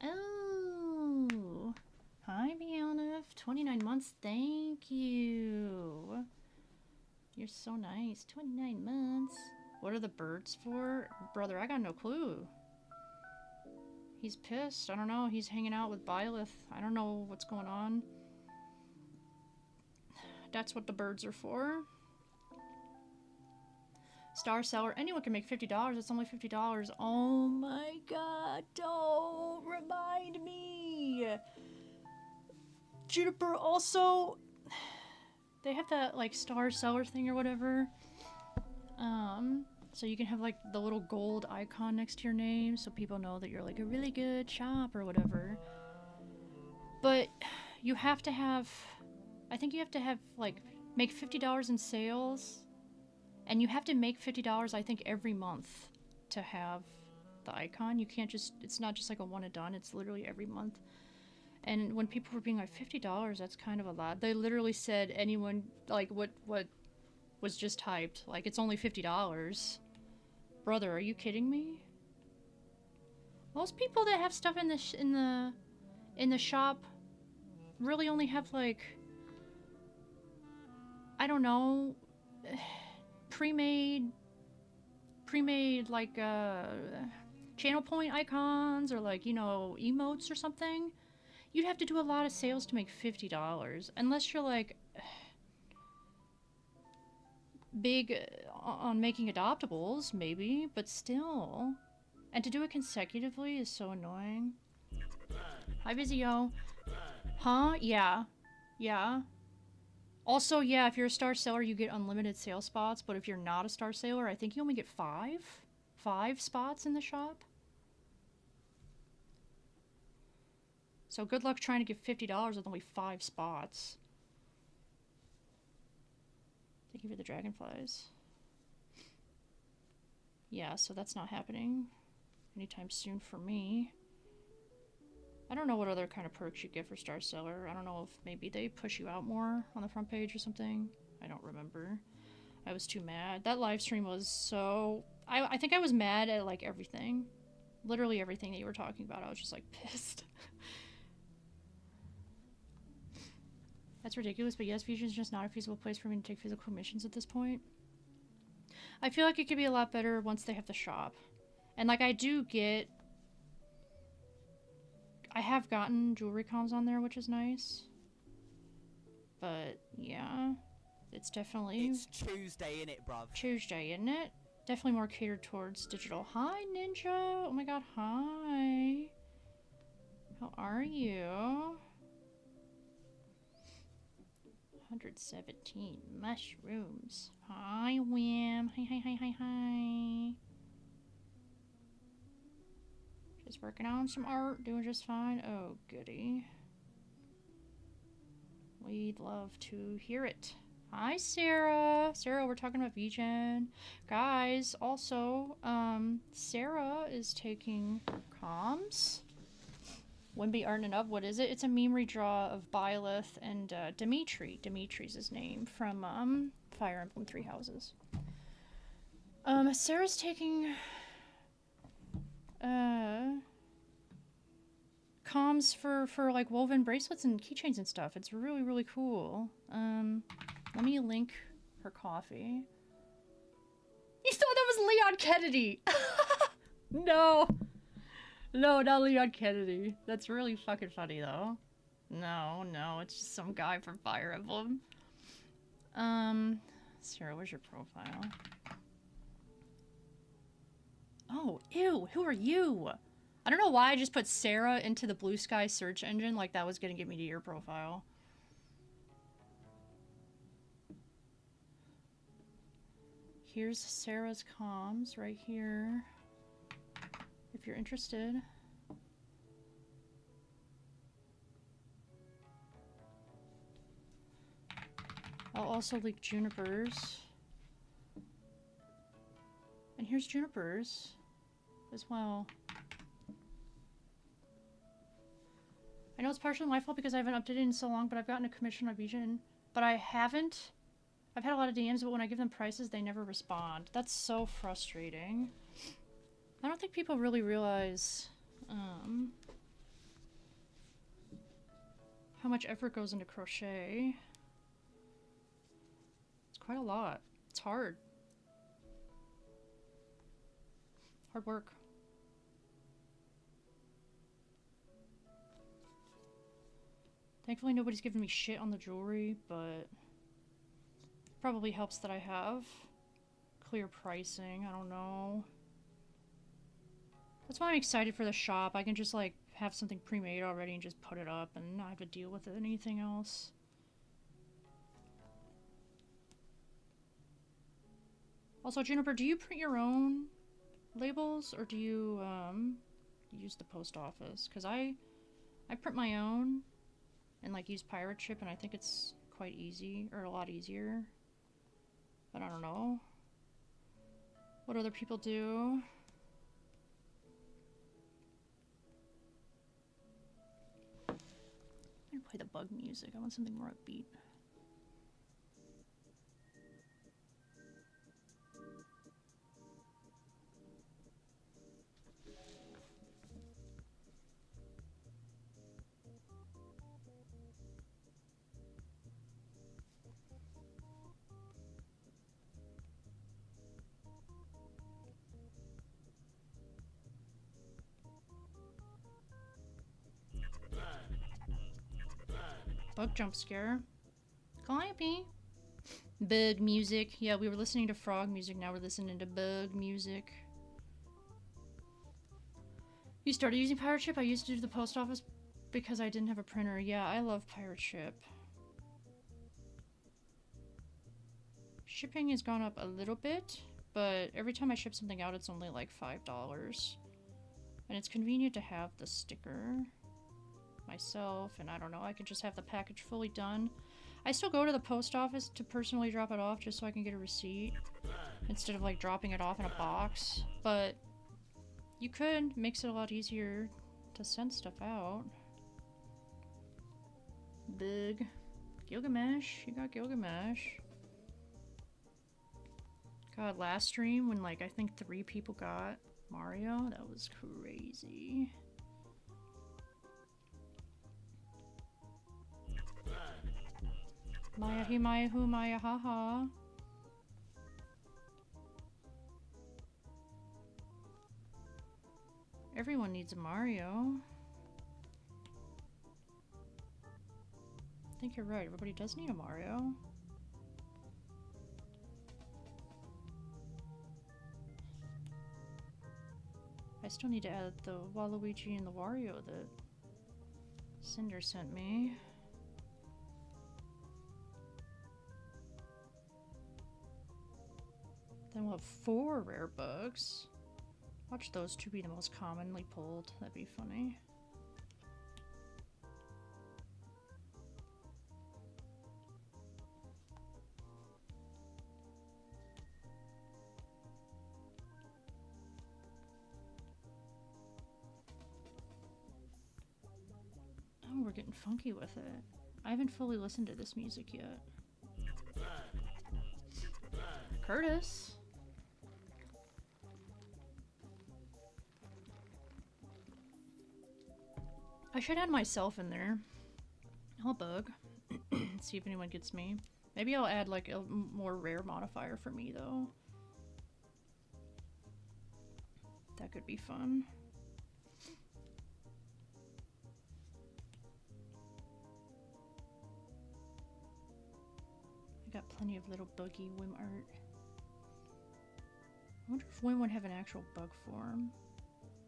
Oh, hi Bianif, 29 months, thank you. You're so nice, 29 months. What are the birds for? Brother, I got no clue. He's pissed, I don't know, he's hanging out with Byleth. I don't know what's going on. That's what the birds are for. Star Seller, anyone can make $50, it's only $50. Oh my god, don't remind me! Juniper also, they have that like Star Seller thing or whatever. So you can have like the little gold icon next to your name so people know that you're like a really good shop or whatever. But you have to have, I think you have to have like, make $50 in sales. And you have to make $50, I think, every month to have the icon. You can't just, it's not just like a one and done, it's literally every month. And when people were being like, $50, that's kind of a lot. They literally said anyone, like, what was just typed, like, it's only $50. Brother, are you kidding me? Most people that have stuff in the shop really only have, like, I don't know, pre-made like channel point icons or like, you know, emotes or something. You'd have to do a lot of sales to make $50 unless you're like big on making adoptables, maybe, but still. And to do it consecutively is so annoying. Hi Vizio. Huh? Yeah. Also, yeah, if you're a star seller, you get unlimited sales spots, but if you're not a star seller, I think you only get five spots in the shop. So good luck trying to get $50 with only 5 spots. Thank you for the dragonflies. Yeah, so that's not happening anytime soon for me. I don't know what other kind of perks you get for Star Seller. I don't know if maybe they push you out more on the front page or something. I don't remember. I was too mad. That live stream was so... I think I was mad at, like, everything. Literally everything that you were talking about. I was just, like, pissed. That's ridiculous, but yes, Fusion is just not a feasible place for me to take physical missions at this point. I feel like it could be a lot better once they have the shop. And, like, I have gotten jewelry comms on there, which is nice. But, yeah. It's definitely...
It's Tuesday, innit, bruv?
Tuesday, isn't it? Definitely more catered towards digital. Hi, Ninja! Oh my god, hi! How are you? 117 mushrooms. Hi, Wham! Hi, hi, hi, hi, hi! Just working on some art, doing just fine. Oh, goody. We'd love to hear it. Hi, Sarah. Sarah, we're talking about VGen. Guys, also, Sarah is taking comms. Wimby Art and Up, what is it? It's a meme redraw of Byleth and Dimitri. Dimitri's his name from Fire Emblem Three Houses. Sarah's taking comms for like woven bracelets and keychains and stuff. It's really, really cool. Let me link her coffee. You thought that was Leon Kennedy! No! No, not Leon Kennedy. That's really fucking funny, though. No, no, it's just some guy from Fire Emblem. Sarah, where's your profile? Oh, ew, who are you? I don't know why I just put Sarah into the Blue Sky search engine like that was gonna get me to your profile. Here's Sarah's comms right here. If you're interested. I'll also link Juniper's. And here's Juniper's as well. I know it's partially my fault because I haven't updated in so long, but I've gotten a commission on VGen. But I haven't. I've had a lot of DMs, but when I give them prices, they never respond. That's so frustrating. I don't think people really realize how much effort goes into crochet. It's quite a lot. It's hard. Hard work. Thankfully nobody's giving me shit on the jewelry, but probably helps that I have clear pricing. I don't know. That's why I'm excited for the shop. I can just like have something pre-made already and just put it up and not have to deal with anything else. Also, Juniper, do you print your own labels or do you use the post office? Because I print my own and like use pirate ship, and I think it's quite easy, or a lot easier. But I don't know what other people do. I'm gonna play the bug music. I want something more upbeat. Bug jump scare. Calliope. Bug music. Yeah, we were listening to frog music, now we're listening to bug music. You started using pirate ship? I used to do the post office because I didn't have a printer. Yeah, I love pirate ship. Shipping has gone up a little bit, but every time I ship something out, it's only like $5. And it's convenient to have the sticker myself, and I don't know, I could just have the package fully done. I still go to the post office to personally drop it off just so I can get a receipt instead of like dropping it off in a box, but you could. Makes it a lot easier to send stuff out. Big Gilgamesh, you got Gilgamesh. God, last stream when like I think 3 people got Mario, that was crazy. Maya he Maya hu Maya haha. Everyone needs a Mario. I think you're right, everybody does need a Mario. I still need to add the Waluigi and the Wario that Cinder sent me. Then we'll have 4 rare bugs. Watch those 2 be the most commonly pulled. That'd be funny. Oh, we're getting funky with it. I haven't fully listened to this music yet. Curtis! I should add myself in there. I'll bug. See if anyone gets me. Maybe I'll add like a more rare modifier for me though. That could be fun. I got plenty of little buggy Wim art. I wonder if Wim would have an actual bug form.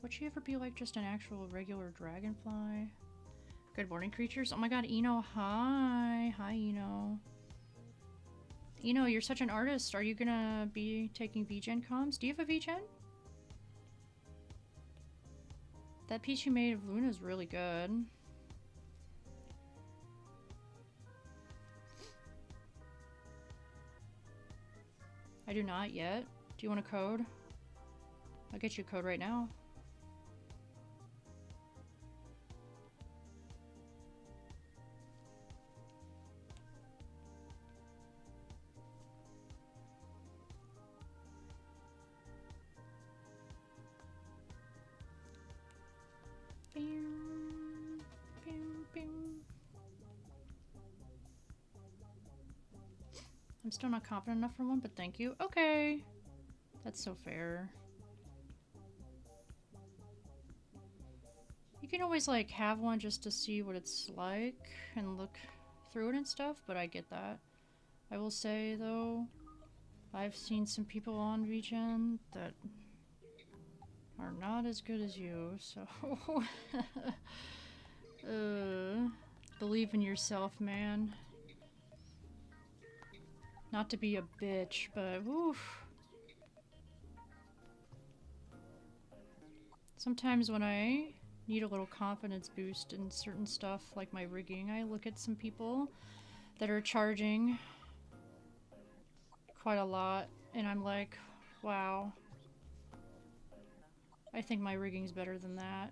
Would she ever be like just an actual regular dragonfly? Good morning, creatures. Oh my god, Eno, hi. Hi, Eno. Eno, you're such an artist. Are you gonna be taking VGen comms? Do you have a VGen? That piece you made of Luna is really good. I do not yet. Do you want a code? I'll get you a code right now. I'm still not confident enough for one, but thank you. Okay. That's so fair. You can always like have one just to see what it's like and look through it and stuff, but I get that. I will say though, I've seen some people on VGen that are not as good as you, so believe in yourself, man. Not to be a bitch, but oof. Sometimes when I need a little confidence boost in certain stuff, like my rigging, I look at some people that are charging quite a lot, and I'm like, wow. I think my rigging's better than that.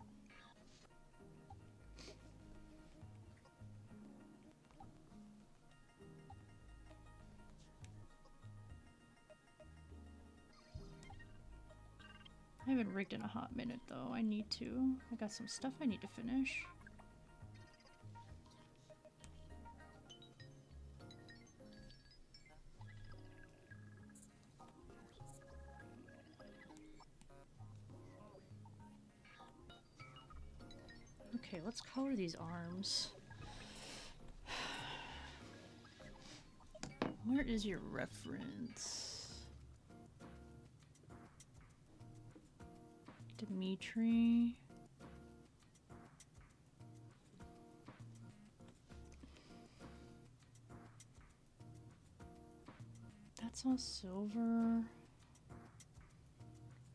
I haven't rigged in a hot minute though. I need to. I got some stuff I need to finish. Okay, let's color these arms. Where is your reference? Dimitri. That's all silver.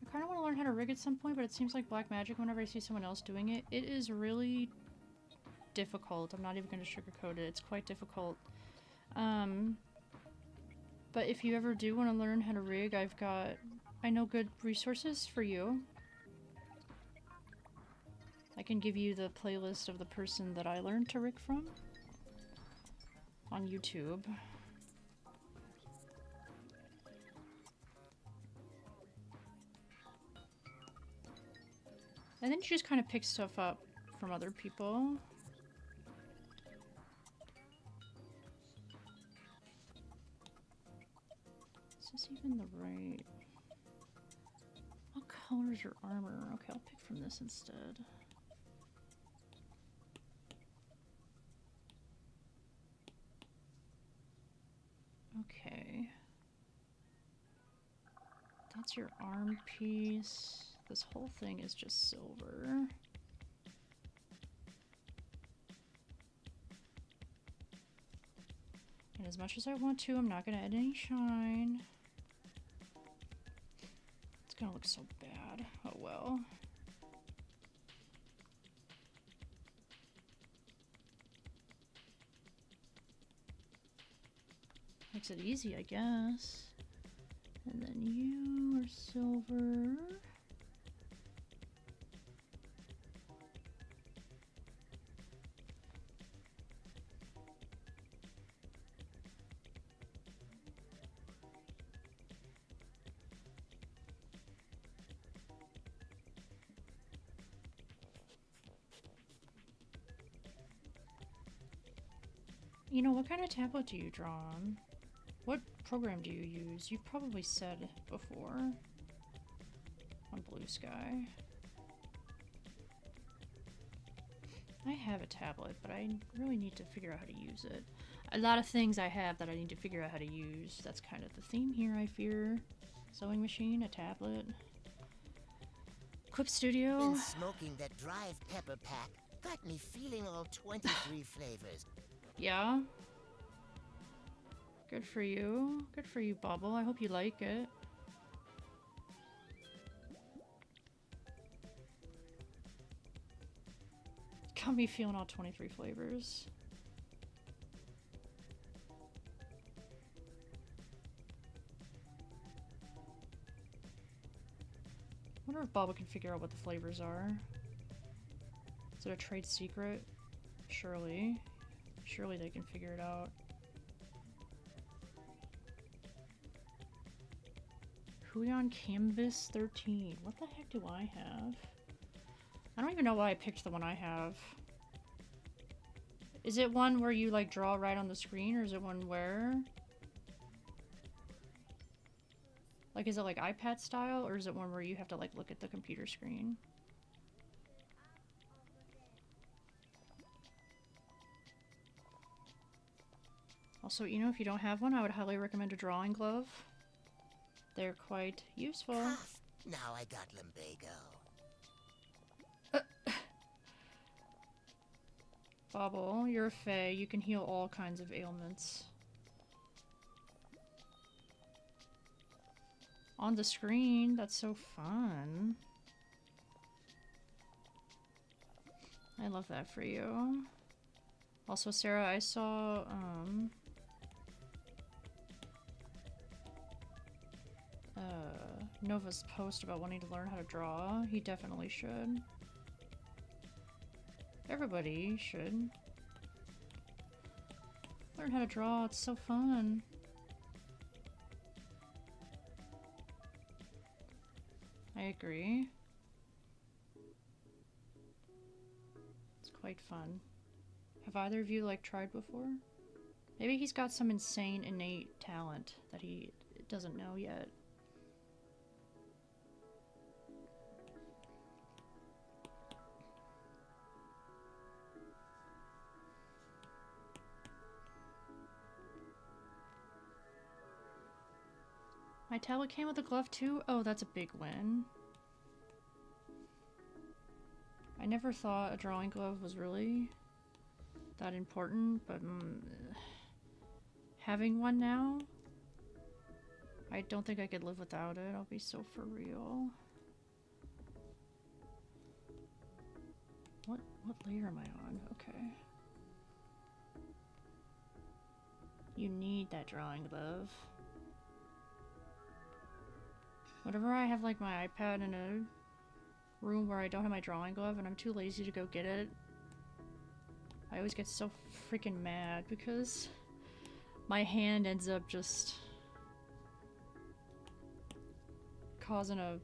I kind of want to learn how to rig at some point, but it seems like black magic whenever I see someone else doing it. It is really difficult. I'm not even going to sugarcoat it. It's quite difficult. But if you ever do want to learn how to rig, I know good resources for you. I can give you the playlist of the person that I learned to rig from on YouTube. And then you just kind of pick stuff up from other people. Is this even the right... What color is your armor? Okay, I'll pick from this instead. Okay. That's your arm piece. This whole thing is just silver. And as much as I want to, I'm not going to add any shine. It's going to look so bad. Oh well. Makes it easy, I guess. And then you are silver. You know, what kind of tablet do you draw on? What program do you use? You've probably said before. On Blue Sky. I have a tablet, but I really need to figure out how to use it. A lot of things I have that I need to figure out how to use. That's kind of the theme here, I fear. Sewing machine, a tablet. Clip Studio.
Been smoking that dried pepper pack. Got me feeling all 23 flavors.
Yeah. Good for you. Good for you, Bubble. I hope you like it. Got me feeling all 23 flavors. Wonder if Bubble can figure out what the flavors are. Is it a trade secret? Surely. Surely they can figure it out. Huion Canvas 13. What the heck do I have? I don't even know why I picked the one I have. Is it one where you like draw right on the screen, or is it one where... Like, is it like iPad style, or is it one where you have to like look at the computer screen? Also, you know, if you don't have one, I would highly recommend a drawing glove. They're quite useful.
Cough. Now I got lumbago.
Bobble, you're a fae. You can heal all kinds of ailments. On the screen, that's so fun. I love that for you. Also, Sarah, I saw, Nova's post about wanting to learn how to draw. He definitely should. Everybody should. Learn how to draw, it's so fun. I agree. It's quite fun. Have either of you, like, tried before? Maybe he's got some insane innate talent that he doesn't know yet. My tablet came with a glove too? Oh, that's a big win. I never thought a drawing glove was really that important, but having one now, I don't think I could live without it. I'll be so for real. What layer am I on? Okay. You need that drawing glove. Whenever I have like my iPad in a room where I don't have my drawing glove and I'm too lazy to go get it, I always get so freaking mad because my hand ends up just causing a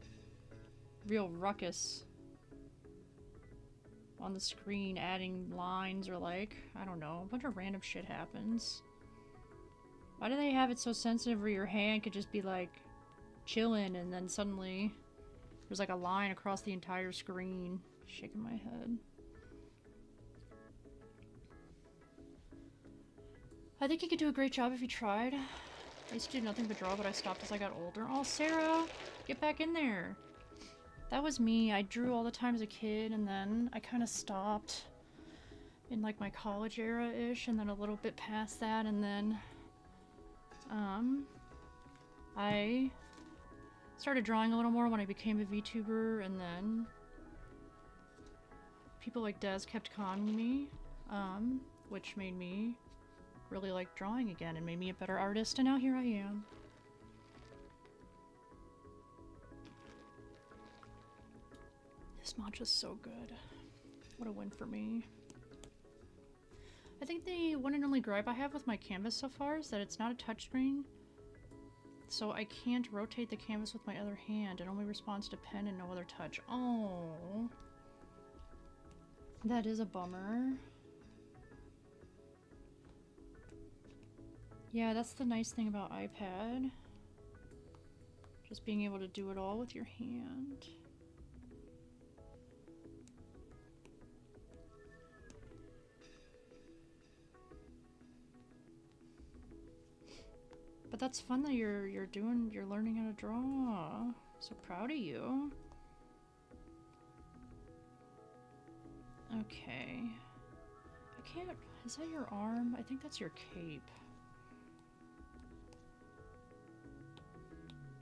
real ruckus on the screen, adding lines or like, I don't know, a bunch of random shit happens. Why do they have it so sensitive where your hand could just be like chilling and then suddenly there's like a line across the entire screen? Shaking my head. I think you could do a great job if you tried. I used to do nothing but draw, but I stopped as I got older. Oh, Sarah! Get back in there! That was me. I drew all the time as a kid, and then I kind of stopped in like my college era-ish, and then a little bit past that, and then I started drawing a little more when I became a VTuber, and then people like Des kept conning me, which made me really like drawing again and made me a better artist, and now here I am. This matcha's so good. What a win for me. I think the one and only gripe I have with my canvas so far is that it's not a touchscreen, so I can't rotate the canvas with my other hand. It only responds to pen and no other touch. Oh, that is a bummer. Yeah, that's the nice thing about iPad. Just being able to do it all with your hand. But that's fun that you're learning how to draw. So proud of you. Okay. I can't, is that your arm? I think that's your cape.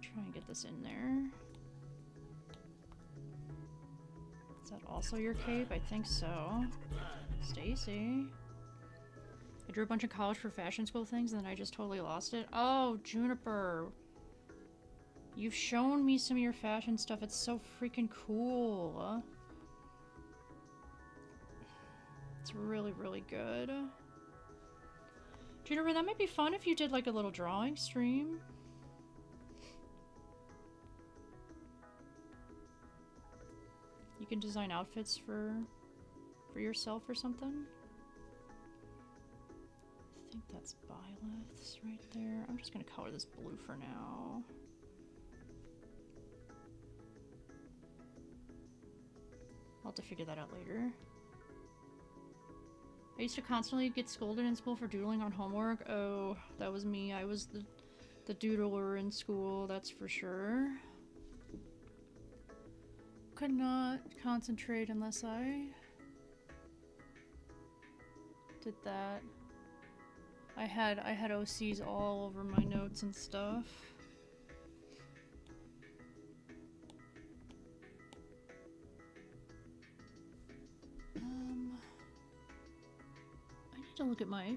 Try and get this in there. Is that also your cape? I think so. Stacy. I drew a bunch of college for fashion school things and then I just totally lost it. Oh, Juniper. You've shown me some of your fashion stuff. It's so freaking cool. It's really, really good. Juniper, that might be fun if you did like a little drawing stream. You can design outfits for yourself or something. I think that's Byleth's right there. I'm just gonna color this blue for now. I'll have to figure that out later. I used to constantly get scolded in school for doodling on homework. Oh, that was me. I was the doodler in school, that's for sure. Could not concentrate unless I did that. I had OCs all over my notes and stuff. I need to look at my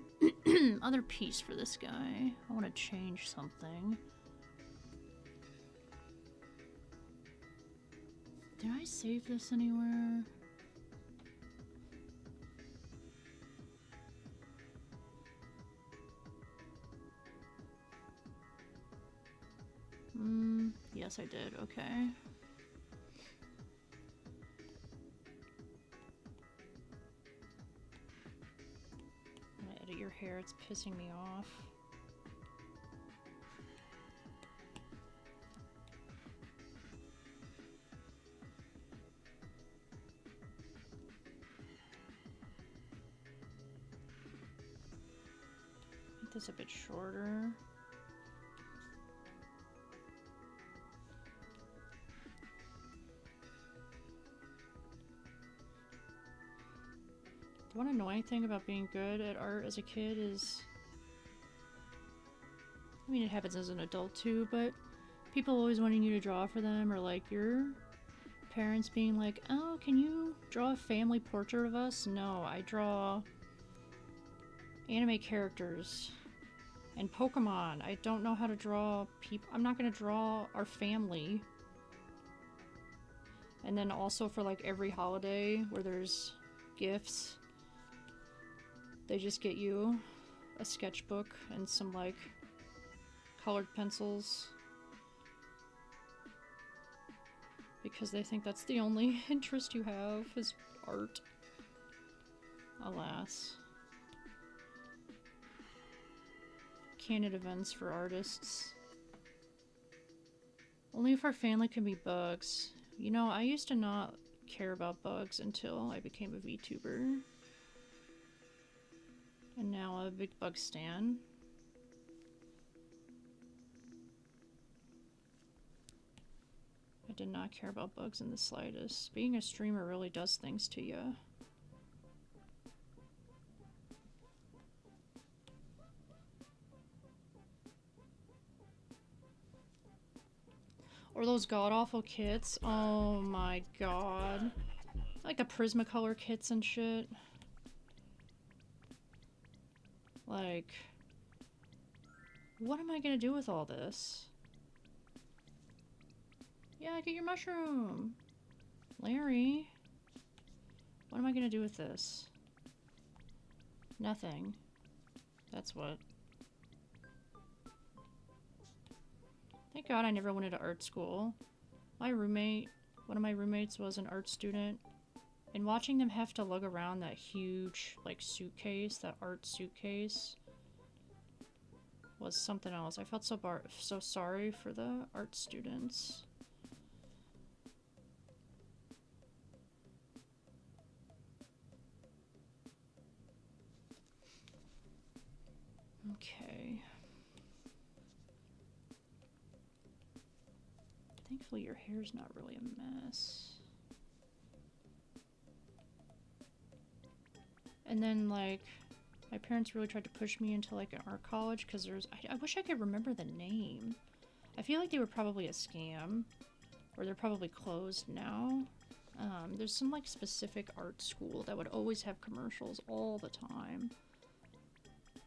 other piece for this guy. I want to change something. Did I save this anywhere? Yes, I did. Okay. I'm gonna edit your hair. It's pissing me off. Make this a bit shorter. The one annoying thing about being good at art as a kid is, I mean, it happens as an adult too, but people always wanting you to draw for them, or like your parents being like, oh, can you draw a family portrait of us? No, I draw anime characters and Pokemon. I don't know how to draw people. I'm not gonna draw our family. And then also for like every holiday where there's gifts, they just get you a sketchbook and some like colored pencils because they think that's the only interest you have is art. Alas. candid events for artists. Only if our family can be bugs. You know, I used to not care about bugs until I became a VTuber. And now I'm a big bug stan. I did not care about bugs in the slightest. Being a streamer really does things to you. Or those god-awful kits. Oh my god. Like the Prismacolor kits and shit. Like, what am I gonna do with all this? Yeah, get your mushroom. Larry. What am I gonna do with this? Nothing. That's what. Thank God I never went into art school. My roommate, one of my roommates was an art student, and watching them have to lug around that huge, like, suitcase, that art suitcase, was something else. I felt so sorry for the art students. Okay. Thankfully your hair's not really a mess. And then, like, my parents really tried to push me into, like, an art college because there's... I wish I could remember the name. I feel like they were probably a scam. Or they're probably closed now. There's some, like, specific art school that would always have commercials all the time.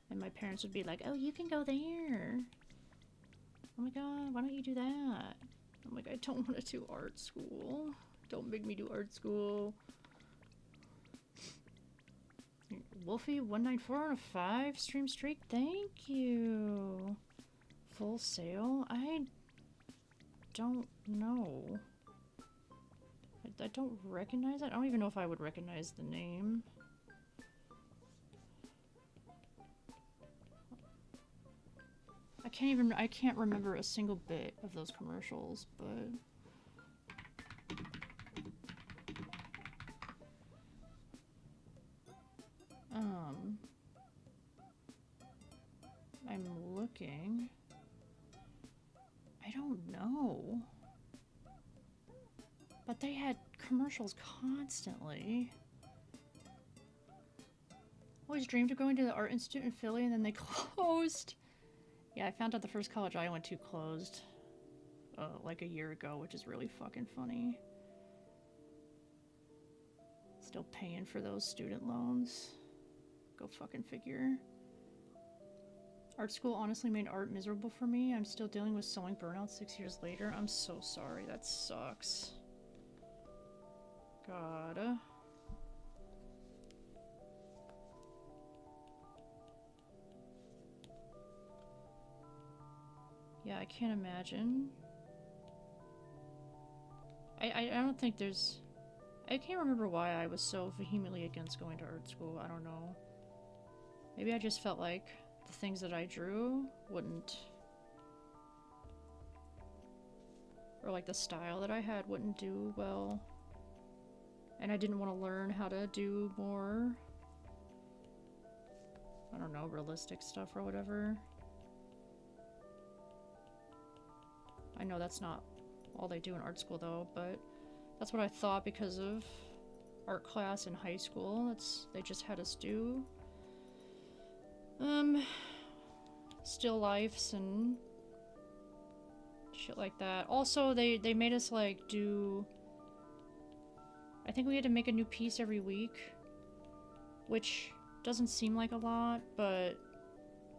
And my parents would be like, oh, you can go there. Oh my god, why don't you do that? I'm like, I don't want to do art school. Don't make me do art school. Wolfie194 on a 5 stream streak. Thank you. Full Sail? I don't know. I don't recognize it. I don't even know if I would recognize the name. I can't remember a single bit of those commercials, but... I'm looking. I don't know. But they had commercials constantly. Always dreamed of going to the Art Institute in Philly and then they closed. Yeah, I found out the first college I went to closed like a year ago, which is really fucking funny. Still paying for those student loans. Go fucking figure. Art school honestly made art miserable for me. I'm still dealing with sewing burnout 6 years later. I'm so sorry. That sucks. God. Yeah, I can't imagine. I don't think there's... I can't remember why I was so vehemently against going to art school. I don't know. Maybe I just felt like the things that I drew wouldn't... Or like the style that I had wouldn't do well. And I didn't want to learn how to do more... I don't know, realistic stuff or whatever. I know that's not all they do in art school though, but that's what I thought because of art class in high school. They just had us do still lifes and shit like that. Also, they made us like do, I think we had to make a new piece every week, which doesn't seem like a lot, but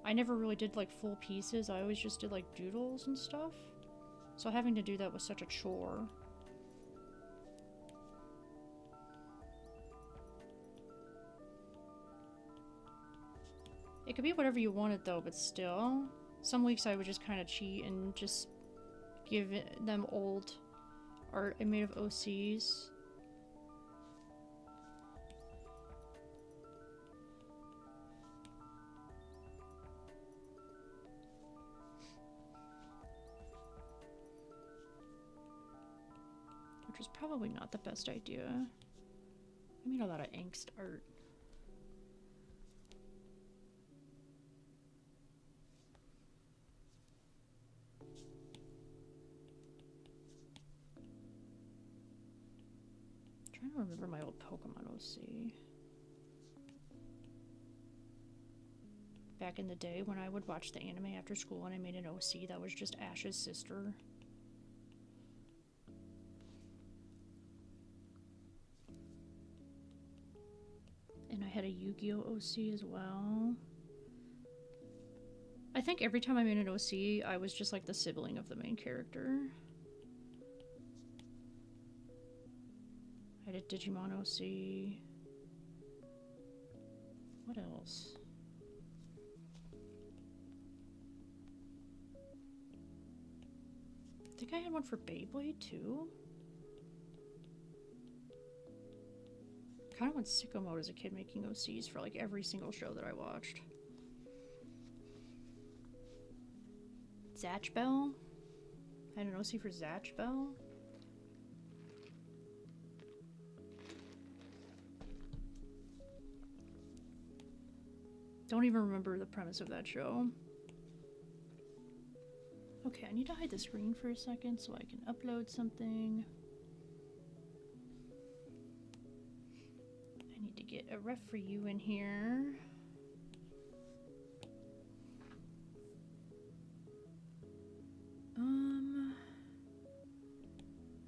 I never really did like full pieces. I always just did like doodles and stuff. So having to do that was such a chore. It could be whatever you wanted though, but still. Some weeks I would just kind of cheat and just give them old art I made of OCs. which is probably not the best idea. I made a lot of angst art. I'm trying to remember my old Pokemon OC. Back in the day when I would watch the anime after school and I made an OC that was just Ash's sister. And I had a Yu-Gi-Oh! OC as well. I think every time I made an OC, I was just like the sibling of the main character. I had a Digimon OC. What else? I think I had one for Beyblade too. I kind of went sicko mode as a kid making OCs for like every single show that I watched. Zatch Bell? I had an OC for Zatch Bell. Don't even remember the premise of that show. Okay, I need to hide the screen for a second so I can upload something. I need to get a ref for you in here.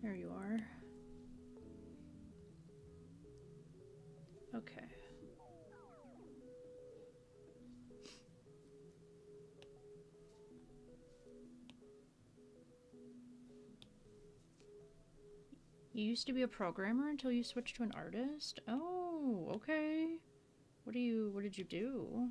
There you are. Okay. You used to be a programmer until you switched to an artist? Oh, okay. What did you do?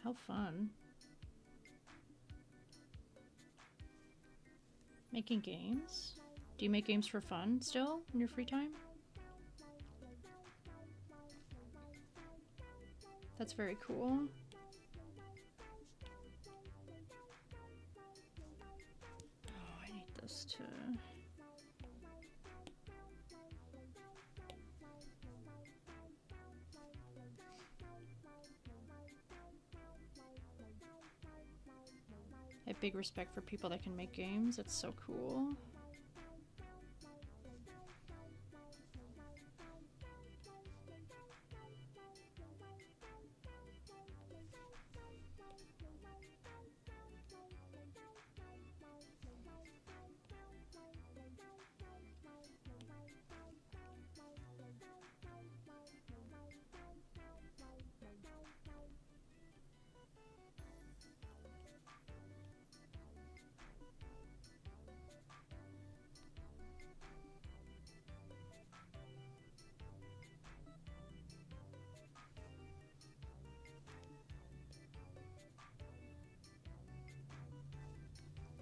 How fun. Making games? Do you make games for fun still in your free time? That's very cool. Oh, I need this to... I have big respect for people that can make games. It's so cool.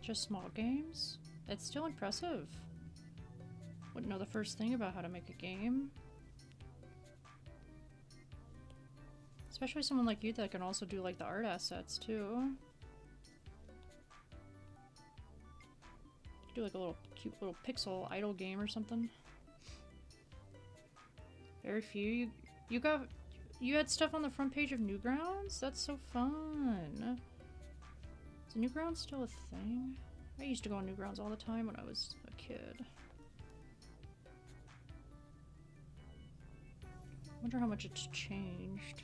Just small games? That's still impressive. Wouldn't know the first thing about how to make a game. Especially someone like you that can also do like the art assets too. Do like a little cute little pixel idle game or something. Very few. You had stuff on the front page of Newgrounds? That's so fun. Is Newgrounds still a thing? I used to go on Newgrounds all the time when I was a kid. Wonder how much it's changed.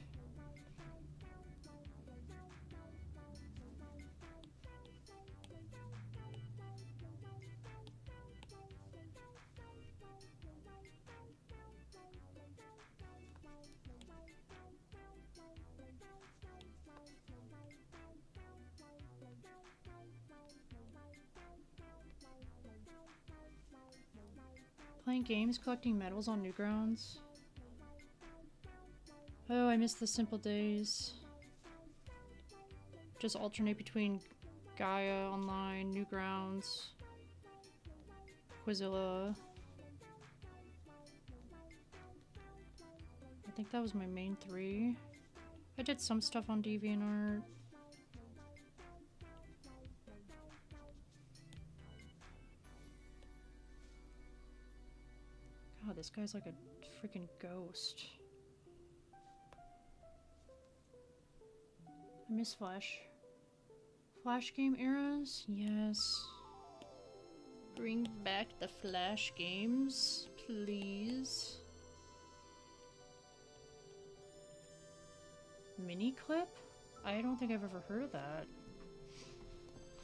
Playing games, collecting medals on Newgrounds. Oh, I miss the simple days. Just alternate between Gaia Online, Newgrounds, Quizilla. I think that was my main three. I did some stuff on DeviantArt. God, this guy's like a freaking ghost. I miss Flash. Flash game eras? Yes. Bring back the Flash games, please. Mini clip? I don't think I've ever heard of that.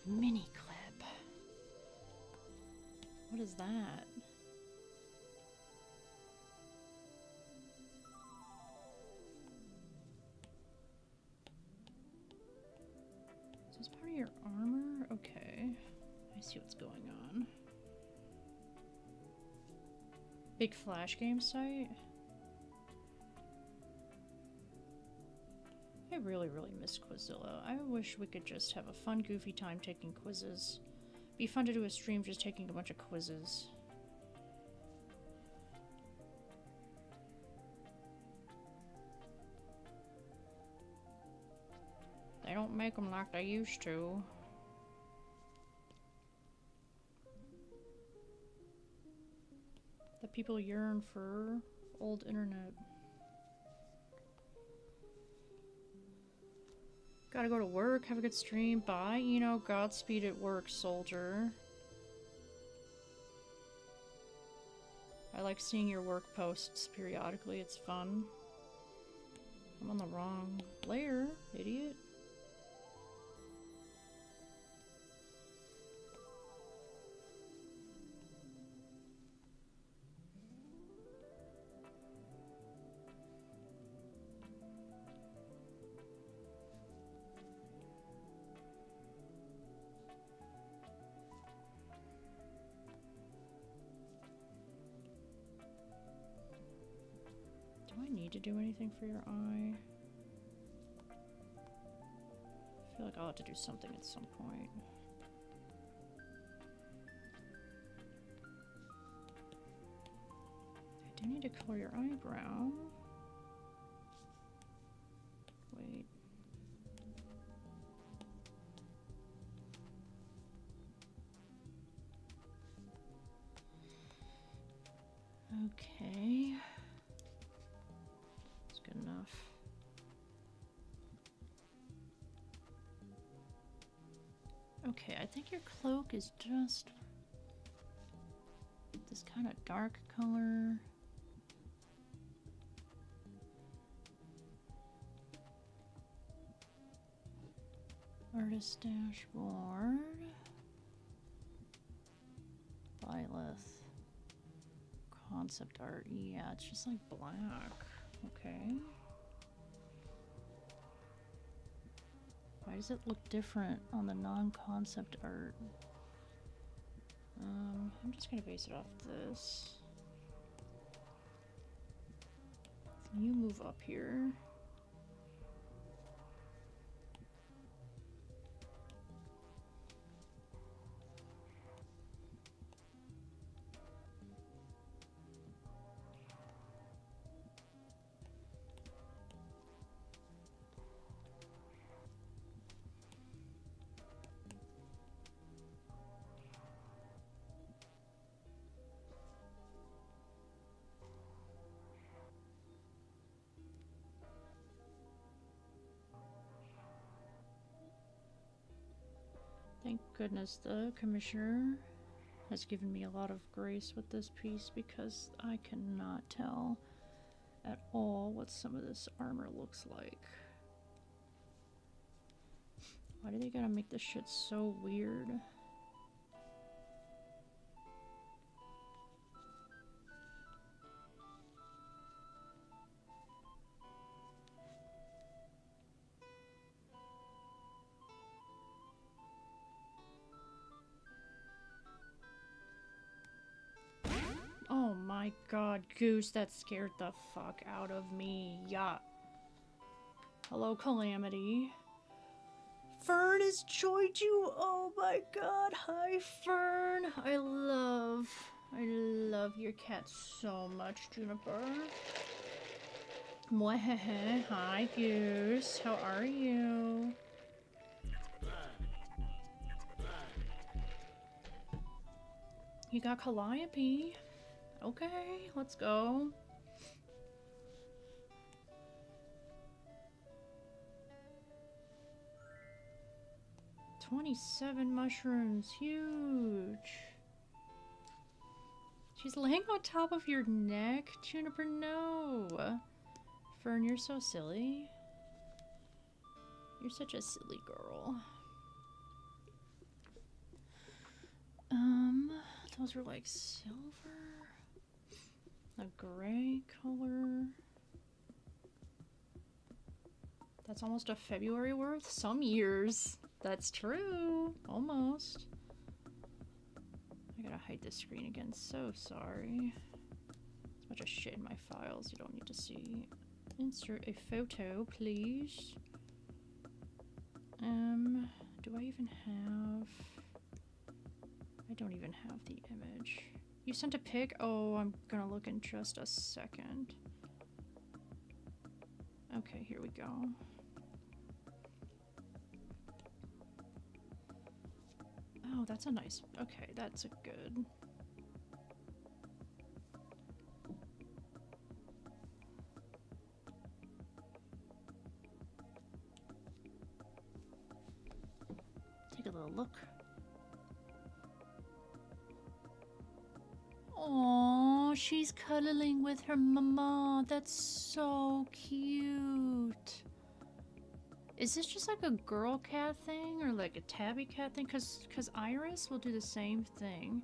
Mini clip. What is that? Is this part of your armor? Okay. I see what's going on. Big Flash game site? I really, really miss Quizilla. I wish we could just have a fun, goofy time taking quizzes. Be fun to do a stream just taking a bunch of quizzes. They don't make them like they used to. The people yearn for old internet. Gotta go to work, have a good stream, bye, you know, Godspeed at work, soldier. I like seeing your work posts periodically, it's fun. I'm on the wrong layer, idiot. Do I need to do anything for your eye? I feel like I'll have to do something at some point. I do need to color your eyebrow. Wait. Okay. That's good enough. Okay, I think your cloak is just this kind of dark color. Artist dashboard. Byleth. Concept art. Yeah, it's just like black. Okay. Why does it look different on the non-concept art? I'm just gonna base it off this. You move up here. Thank goodness the commissioner has given me a lot of grace with this piece because I cannot tell at all what some of this armor looks like. Why do they gotta make this shit so weird? Oh my god, Goose, that scared the fuck out of me. Yeah. Hello, Calamity. Fern has joined you. Oh my god. Hi, Fern. I love your cat so much, Juniper. Mwahehe. Hi, Goose. How are you? You got Calliope. Okay, let's go. $27 mushrooms. Huge. She's laying on top of your neck? Juniper, no. Fern, you're so silly. You're such a silly girl. Those are like silver. A gray color. That's almost a February worth? Some years. That's true. Almost. I gotta hide this screen again. So sorry. There's a bunch of shit in my files you don't need to see. Insert a photo, please. Do I even have... I don't even have the image. You sent a pic? Oh, I'm gonna look in just a second. Okay, here we go. Oh, that's a nice... Okay, that's a good... Take a little look. Aww, she's cuddling with her mama. That's so cute. Is this just like a girl cat thing or like a tabby cat thing? Cause Iris will do the same thing.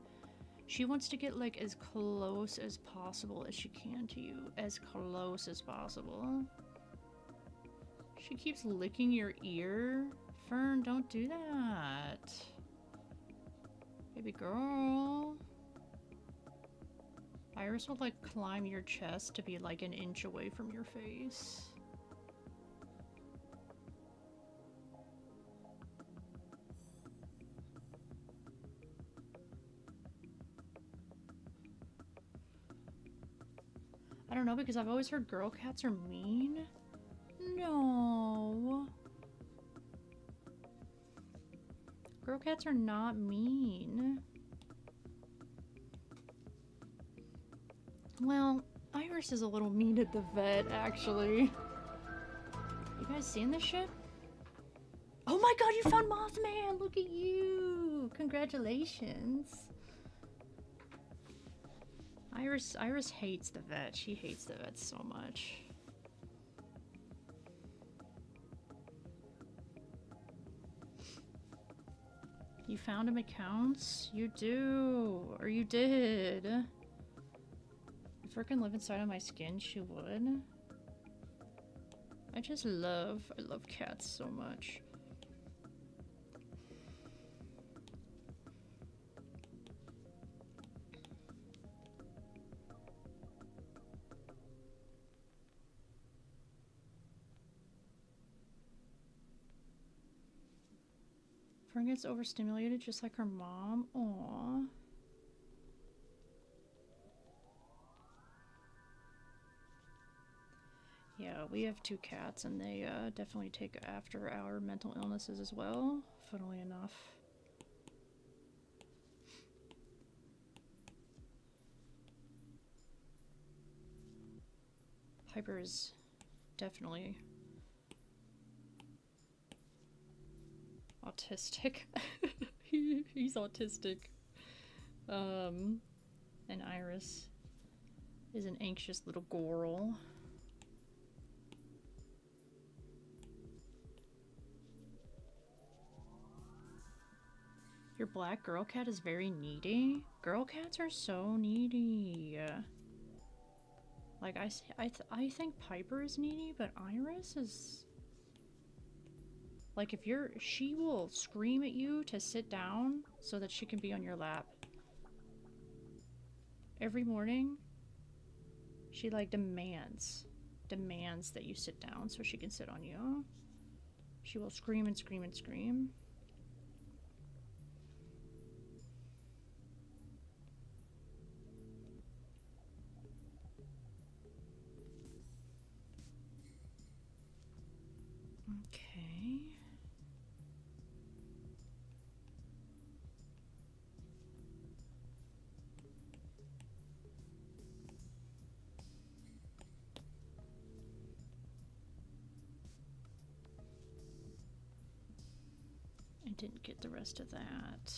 She wants to get like as close as possible as she can to you. As close as possible. She keeps licking your ear. Fern, don't do that. Baby girl. Iris will like climb your chest to be like an inch away from your face. I don't know, because I've always heard girl cats are mean. No. Girl cats are not mean. Well, Iris is a little mean at the vet, actually. You guys seen this shit? Oh my god, you found Mothman! Look at you! Congratulations. Iris hates the vet. She hates the vet so much. You found him accounts? You do. Or you did. If her can live inside of my skin, she would. I love cats so much. Fern gets overstimulated just like her mom. Aww. Yeah, we have 2 cats and they definitely take after our mental illnesses as well, funnily enough. Piper is definitely autistic. He's autistic. And Iris is an anxious little girl. Your black girl cat is very needy. Girl cats are so needy. Like I think Piper is needy, but Iris is like she will scream at you to sit down so that she can be on your lap. Every morning, she like demands that you sit down so she can sit on you. She will scream and scream and scream. didn't get the rest of that.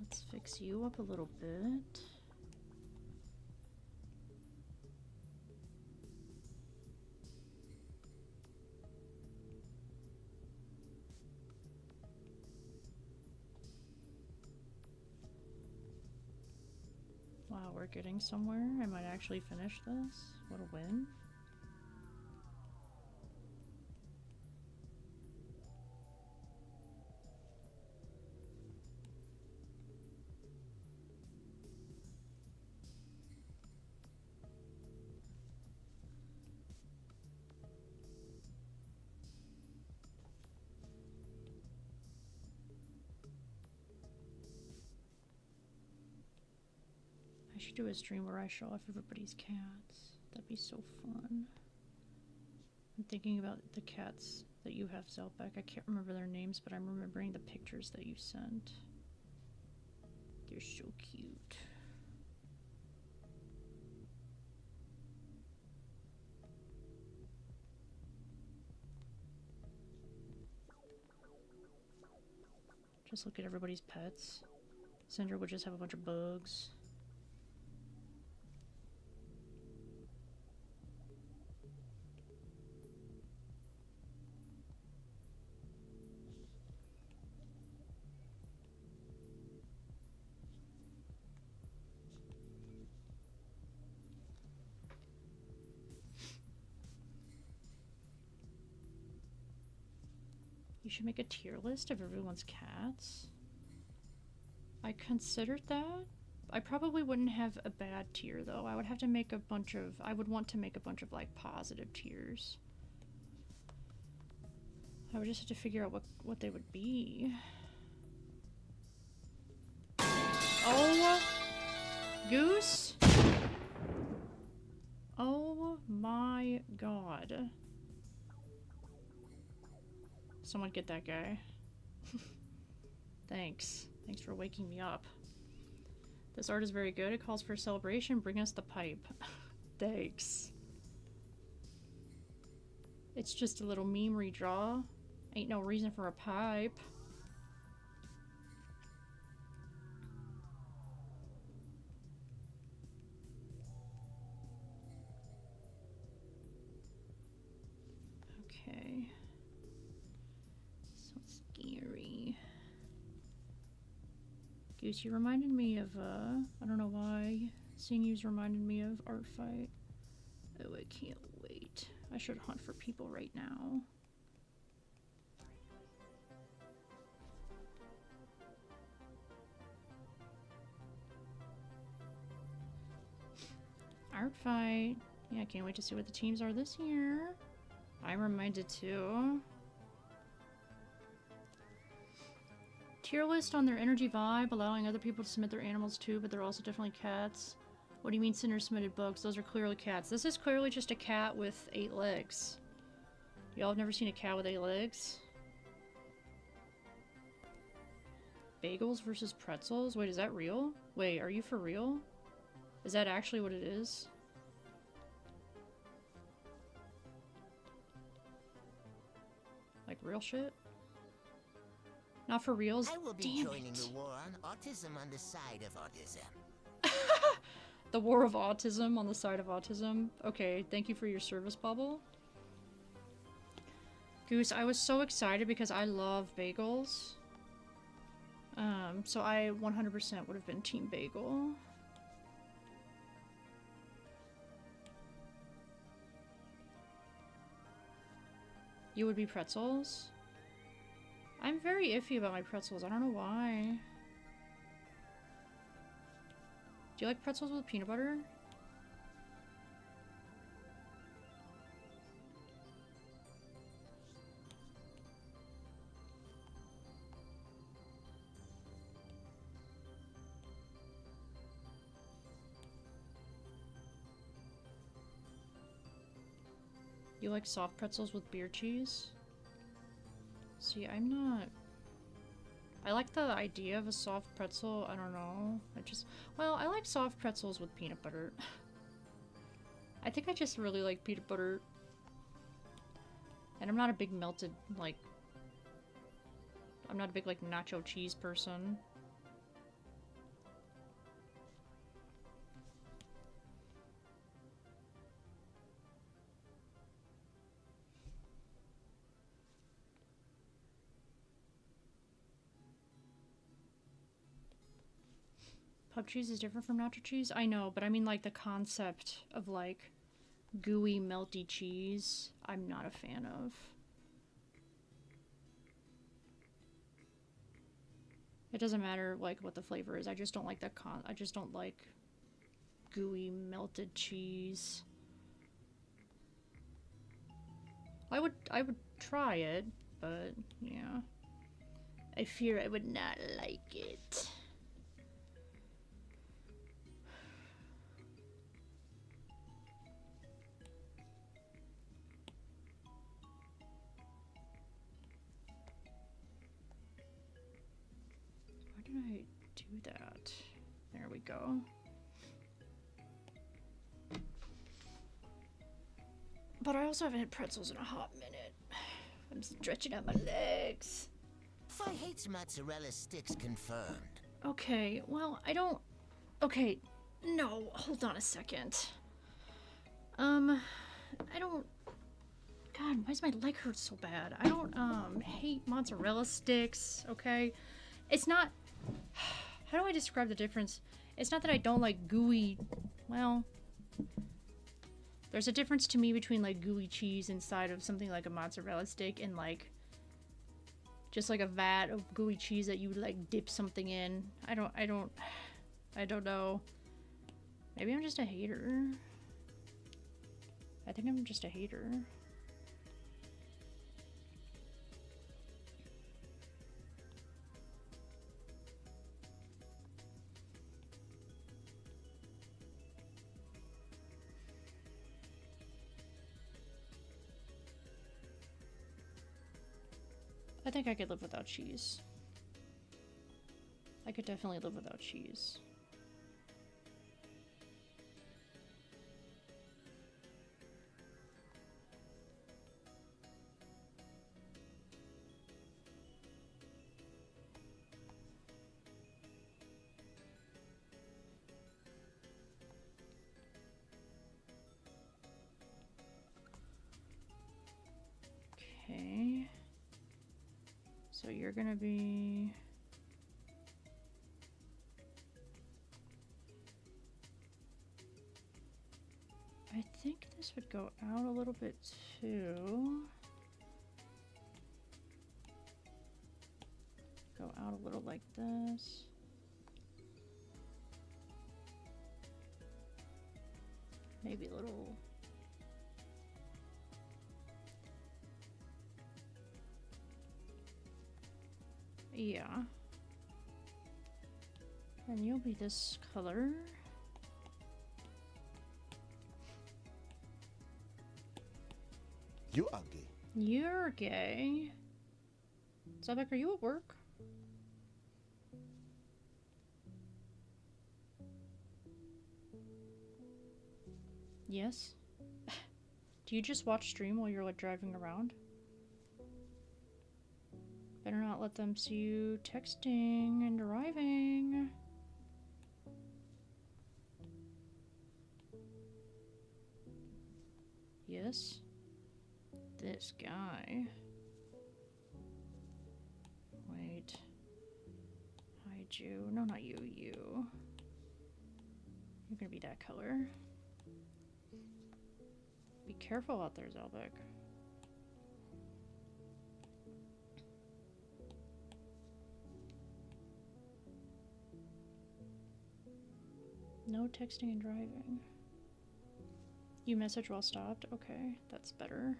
Let's fix you up a little bit. Wow, we're getting somewhere. I might actually finish this. What a win. I should do a stream where I show off everybody's cats. That'd be so fun. I'm thinking about the cats that you have, Zelbeck. I can't remember their names, but I'm remembering the pictures that you sent. They're so cute. Just look at everybody's pets. Cinder would just have a bunch of bugs. You should make a tier list of everyone's cats. I considered that. I probably wouldn't have a bad tier though. I would have to make a bunch of, I would want to make a bunch of like positive tiers. I would just have to figure out what they would be. Oh, Goose? Oh my god. Someone get that guy. Thanks. Thanks for waking me up. This art is very good. It calls for a celebration. Bring us the pipe. Thanks. It's just a little meme redraw. Ain't no reason for a pipe. Okay. So scary. Goose, you reminded me of, I don't know why, seeing you's reminded me of Art Fight. Oh, I can't wait. I should hunt for people right now. Art Fight. Yeah, I can't wait to see what the teams are this year. I'm reminded too. Tier list on their energy vibe, allowing other people to submit their animals too, but they're also definitely cats. What do you mean Cinder submitted bugs? Those are clearly cats. This is clearly just a cat with 8 legs. Y'all have never seen a cat with 8 legs? Bagels versus pretzels? Wait, is that real? Wait, are you for real? Is that actually what it is? Like real shit? Not for reals?
I will be
Damn
joining
it.
the war on autism on the side of autism.
The war of autism on the side of autism. Okay, thank you for your service, Bubble. Goose, I was so excited because I love bagels. So I 100% would have been Team Bagel. You would be pretzels? I'm very iffy about my pretzels. I don't know why. Do you like pretzels with peanut butter? You like soft pretzels with beer cheese? See, I'm not... I like the idea of a soft pretzel. I don't know. Well, I like soft pretzels with peanut butter. I think I just really like peanut butter. And I'm not a big melted, like... I'm not a big, like, nacho cheese person. Pub cheese is different from nacho cheese? I know, but I mean, like, the concept of, like, gooey, melty cheese, I'm not a fan of. It doesn't matter, like, what the flavor is. I just don't like that I just don't like gooey, melted cheese. I would try it, but, yeah. I fear I would not like it. Why did I do that? There we go. But I also haven't had pretzels in a hot minute. I'm stretching out my legs.
I hates mozzarella sticks confirmed.
Okay, well, I don't... Okay, no, hold on a second. I don't... God, why does my leg hurt so bad? I don't, hate mozzarella sticks, okay? It's not... How do I describe the difference? It's not that I don't like gooey... Well... There's a difference to me between, like, gooey cheese inside of something like a mozzarella stick and, like... Just like a vat of gooey cheese that you would, like, dip something in. I don't know. Maybe I'm just a hater. I think I'm just a hater. I think I could live without cheese. I could definitely live without cheese. Okay. So you're gonna be... I think this would go out a little bit too. Go out a little like this. Maybe a little... Yeah. And you'll be this color.
You are gay.
You're gay. Zabek, are you at work? Yes. Do you just watch stream while you're like driving around? Better not let them see you texting and driving. Yes. This guy. Wait. Hide you. No, not you. You. You're gonna be that color. Be careful out there, Zelbeck. No texting and driving. You message while stopped? Okay, that's better.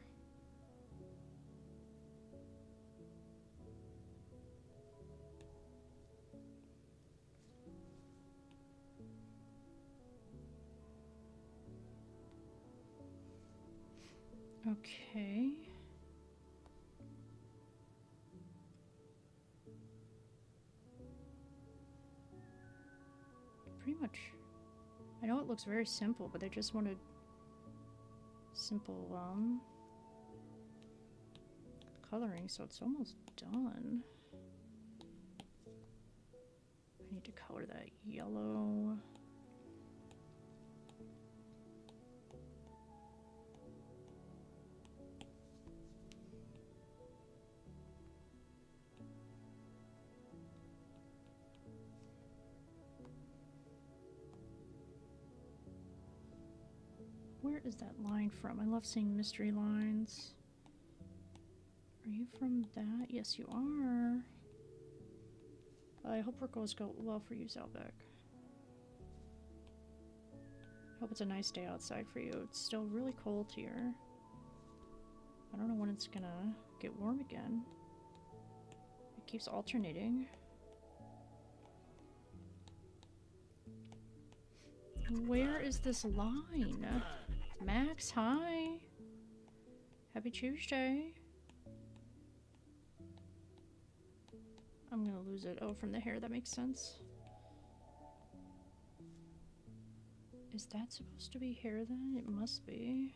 Okay. Pretty much. I know it looks very simple, but I just wanted simple coloring, so it's almost done. I need to color that yellow. Where is that line from? I love seeing mystery lines. Are you from that? Yes, you are. I hope work goes well for you, Zalbeck. Hope it's a nice day outside for you. It's still really cold here. I don't know when it's gonna get warm again. It keeps alternating. Where is this line? Max, hi. Happy Tuesday. I'm gonna lose it. Oh, from the hair, that makes sense. Is that supposed to be hair then? It must be.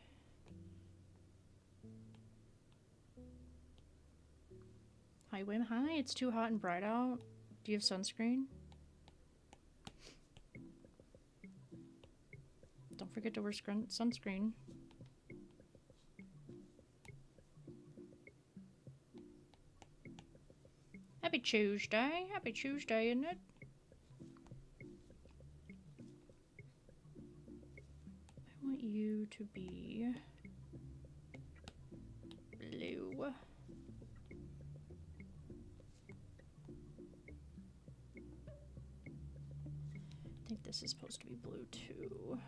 Hi, Wim. Hi, it's too hot and bright out. Do you have sunscreen? Don't forget to wear sunscreen. Happy Tuesday. Happy Tuesday, isn't it? I want you to be blue. I think this is supposed to be blue too.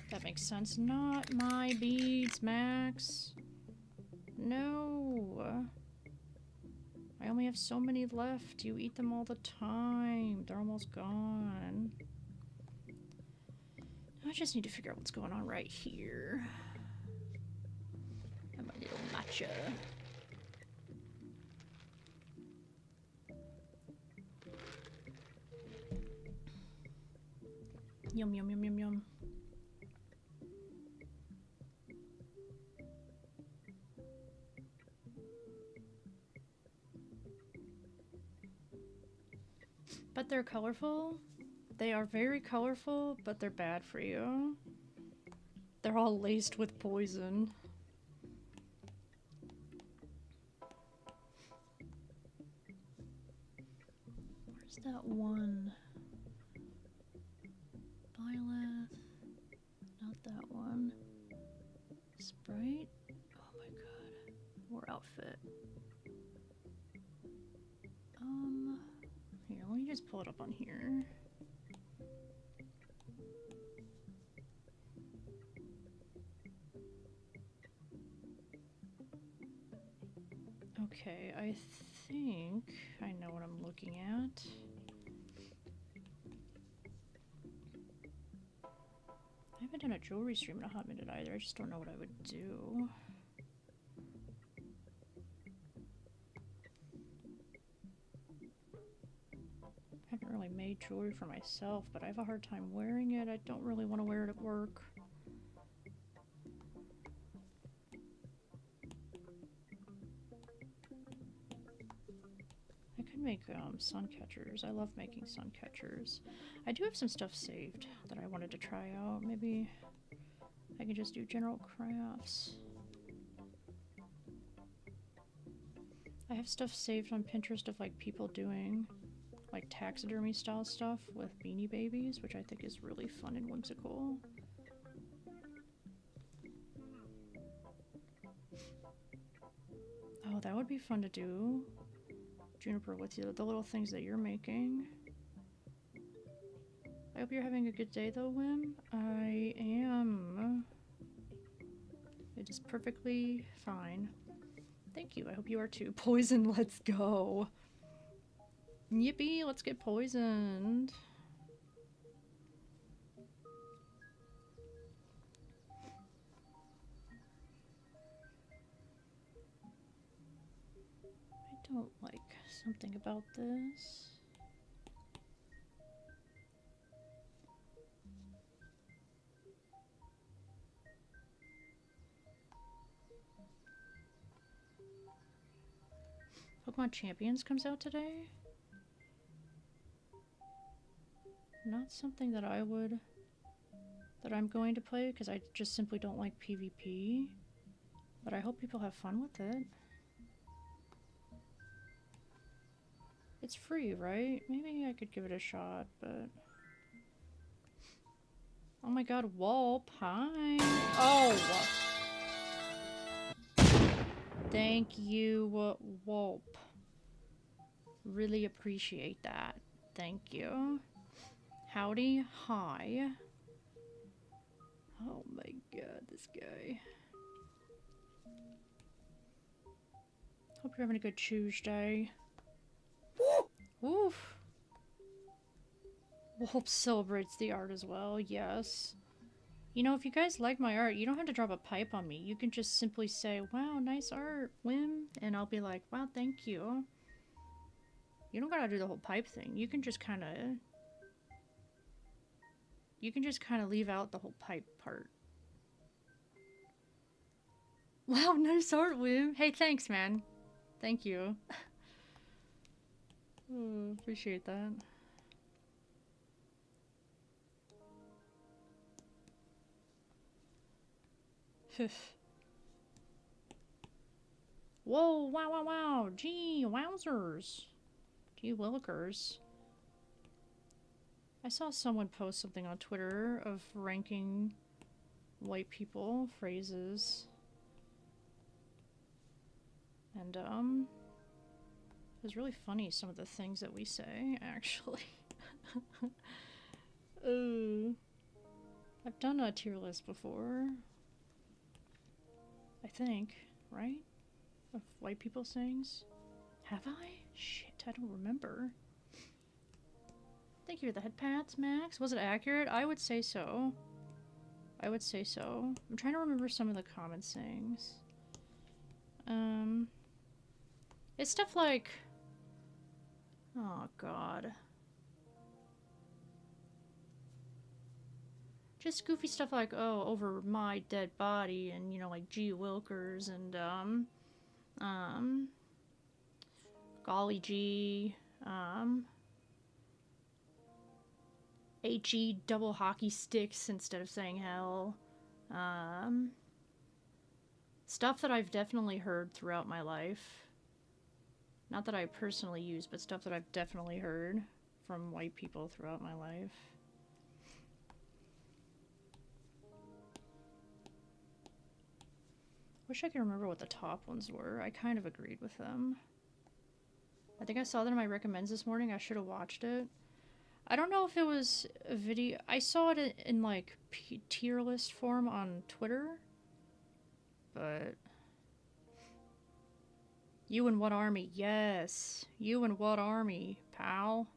That makes sense. Not my beads, Max. No. I only have so many left. You eat them all the time. They're almost gone. I just need to figure out what's going on right here. And my little matcha. Yum, yum, yum, yum, yum. But they're colorful. They are very colorful, but they're bad for you. They're all laced with poison. Where's that one? Byleth. Not that one. Sprite. Oh my god. War outfit. Here, let me just pull it up on here. Okay, I think I know what I'm looking at. I haven't done a jewelry stream in a hot minute either. I just don't know what I would do. I haven't really made jewelry for myself, but I have a hard time wearing it. I don't really want to wear it at work. I could make sun catchers. I love making sun catchers. I do have some stuff saved that I wanted to try out. Maybe I can just do general crafts. I have stuff saved on Pinterest of like people doing like taxidermy style stuff with Beanie Babies, which I think is really fun and whimsical. Oh, that would be fun to do. Juniper, with you, the little things that you're making. I hope you're having a good day though, Wim. I am. It is perfectly fine. Thank you. I hope you are too. Poison, let's go. Yippee, let's get poisoned. I don't like something about this. Pokemon Champions comes out today. Not something that I'm going to play because I just simply don't like PvP. But I hope people have fun with it. It's free, right? Maybe I could give it a shot, but... Oh my god, Walp, hi! Oh! Thank you, Walp. Really appreciate that. Thank you. Howdy, hi. Oh my god, this guy. Hope you're having a good Tuesday. Oof. Wolf celebrates the art as well, yes. You know, if you guys like my art, you don't have to drop a pipe on me. You can just simply say, wow, nice art, Whim. And I'll be like, wow, thank you. You don't gotta do the whole pipe thing. You can just kind of leave out the whole pipe part. Wow, nice art, Whim. Hey, thanks, man. Thank you. Oh, appreciate that. Whoa, wow, wow, wow. Gee, wowzers. Gee willikers. I saw someone post something on Twitter of ranking white people phrases. And, it was really funny, some of the things that we say, actually. I've done a tier list before. I think, right? Of white people sayings? Have I? Shit, I don't remember. Thank you for the head pats, Max. Was it accurate? I would say so. I would say so. I'm trying to remember some of the common sayings. It's stuff like... Oh, God. Just goofy stuff like, oh, over my dead body, and, you know, like, gee wilkers, and, golly gee, H-E double hockey sticks instead of saying hell. Stuff that I've definitely heard throughout my life. Not that I personally use, but stuff that I've definitely heard from white people throughout my life. Wish I could remember what the top ones were. I kind of agreed with them. I think I saw that in my recommends this morning. I should have watched it. I don't know if it was a video. I saw it in like tier list form on Twitter. But... You in what army? Yes. You in what army, pal?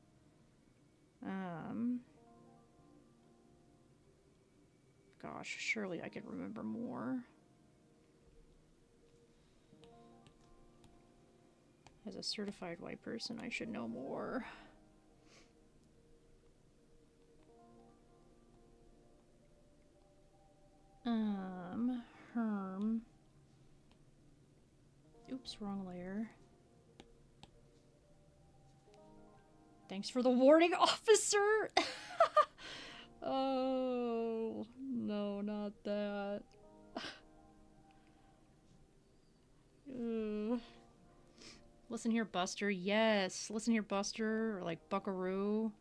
Gosh, surely I could remember more. As a certified white person, I should know more. Herm. Oops, wrong layer. Thanks for the warning, officer! Oh, no, not that. Listen here, Buster. Yes. Listen here, Buster. Or like Buckaroo.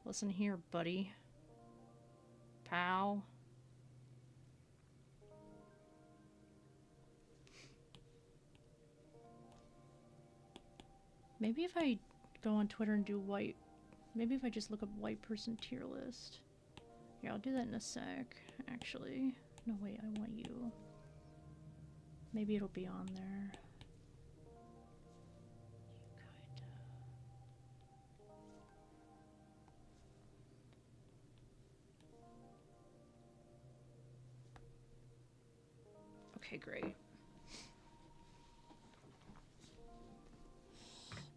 Listen here, buddy. Pal. Maybe if I go on Twitter and do white... Maybe if I just look up white person tier list. Yeah, I'll do that in a sec, actually. No, wait, I want you. Maybe it'll be on there. Okay, great.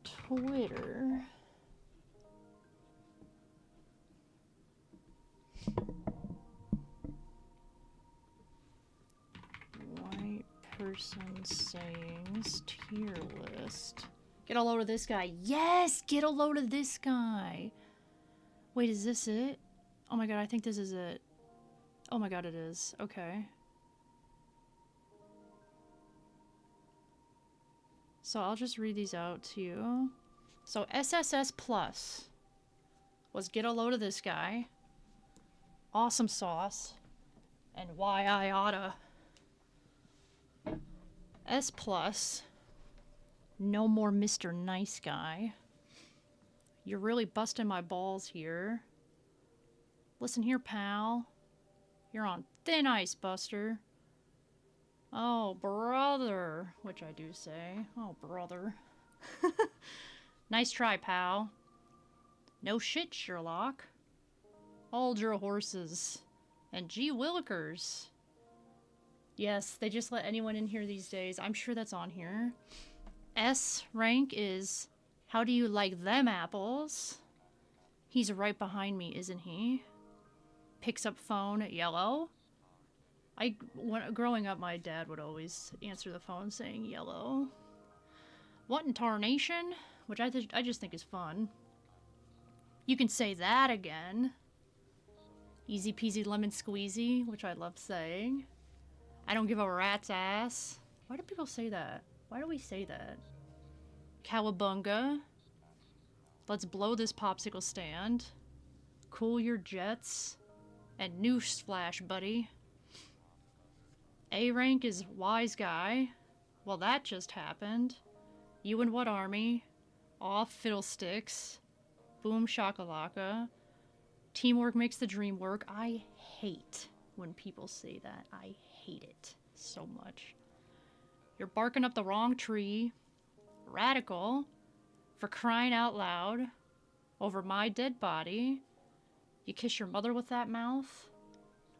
Twitter. White person sayings tier list. Get a load of this guy. Yes! Get a load of this guy. Wait, is this it? Oh my god, I think this is it. Oh my god, it is. Okay. So I'll just read these out to you. So SSS Plus was get a load of this guy. Awesome sauce. And why I oughta. S Plus. No more Mr. Nice Guy. You're really busting my balls here. Listen here, pal. You're on thin ice, Buster. Oh, brother. Which I do say. Oh, brother. Nice try, pal. No shit, Sherlock. Hold your horses. And gee willikers. Yes, they just let anyone in here these days. I'm sure that's on here. S rank is, how do you like them apples? He's right behind me, isn't he? Picks up phone, yellow. Growing up, my dad would always answer the phone saying yellow. What in tarnation? Which I just think is fun. You can say that again. Easy peasy lemon squeezy, which I love saying. I don't give a rat's ass. Why do people say that? Why do we say that? Cowabunga. Let's blow this popsicle stand. Cool your jets. And newsflash, buddy. A rank is wise guy. Well, that just happened. You in what army? Off fiddlesticks. Boom shakalaka. Teamwork makes the dream work. I hate when people say that. I hate it so much. You're barking up the wrong tree. Radical. For crying out loud. Over my dead body. You kiss your mother with that mouth?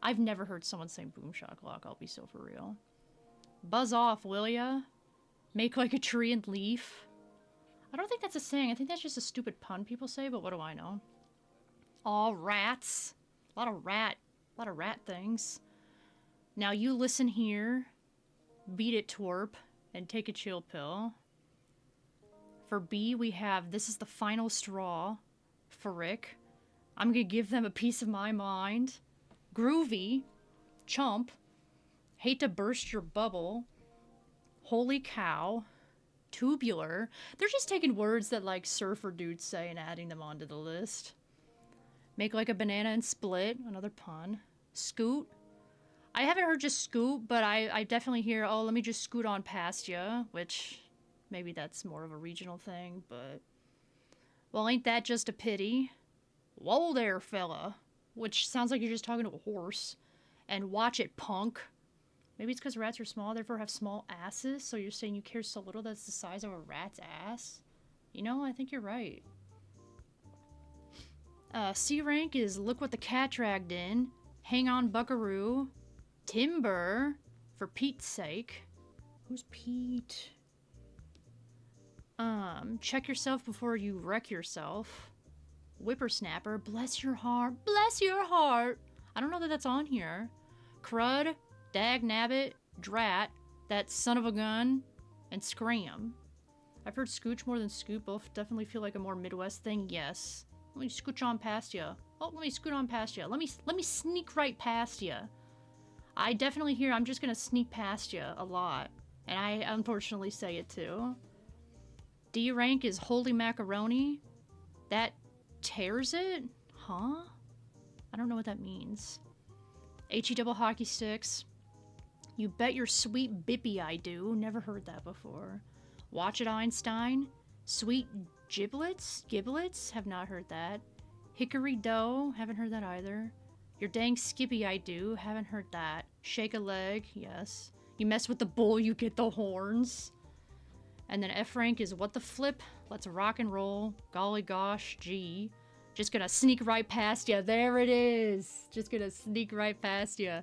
I've never heard someone say boom shakalaka, I'll be so for real. Buzz off, will ya? Make like a tree and leaf. I don't think that's a saying. I think that's just a stupid pun people say, but what do I know? Aw, rats. A lot of rat things. Now you listen here. Beat it, twerp. And take a chill pill. For B, we have this is the final straw. For Rick. I'm gonna give them a piece of my mind. Groovy. Chump. Hate to burst your bubble. Holy cow. Tubular. They're just taking words that like surfer dudes say and adding them onto the list. Make like a banana and split. Another pun. Scoot. I haven't heard just scoot, but I definitely hear, oh, let me just scoot on past ya, which maybe that's more of a regional thing, but... Well, ain't that just a pity? Whoa there, fella. Which sounds like you're just talking to a horse. And watch it, punk. Maybe it's because rats are small, therefore have small asses, so you're saying you care so little that's the size of a rat's ass? You know, I think you're right. C rank is look what the cat dragged in. Hang on, buckaroo. Timber. For Pete's sake. Who's Pete? Check yourself before you wreck yourself. Whippersnapper. Bless your heart. Bless your heart. I don't know that that's on here. Crud. Dag nabbit. Drat. That son of a gun. And scram. I've heard scooch more than scoot. Both definitely feel like a more Midwest thing. Yes. Let me scooch on past you. Oh, let me scoot on past you. Let me sneak right past you. I definitely hear I'm just gonna sneak past you a lot. And I unfortunately say it too. D rank is holy macaroni. That tears it? Huh? I don't know what that means. HE double hockey sticks. You bet your sweet bippy I do. Never heard that before. Watch it, Einstein. Sweet giblets? Giblets? Have not heard that. Hickory dough? Haven't heard that either. Your dang skippy I do. Haven't heard that. Shake a leg? Yes. You mess with the bull, you get the horns. And then F rank is what the flip? Let's rock and roll. Golly gosh, G. Just gonna sneak right past ya. There it is. Just gonna sneak right past ya.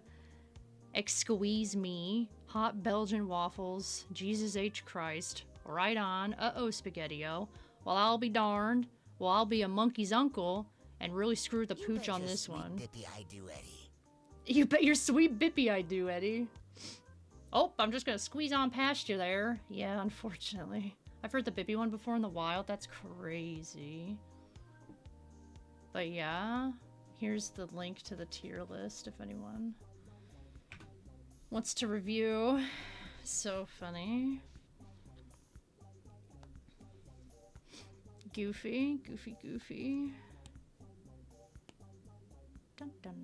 Squeeze me. Hot Belgian waffles. Jesus H. Christ. Right on. Uh-oh, Spaghetti-O. Well, I'll be darned. Well, I'll be a monkey's uncle and really screw the pooch on this one.
Bippy I do, Eddie.
You bet your sweet bippy I do, Eddie. Oh, I'm just gonna squeeze on past you there. Yeah, unfortunately. I've heard the Bibby one before in the wild. That's crazy. But yeah, here's the link to the tier list if anyone wants to review. So funny. Goofy, goofy, goofy. Dun dun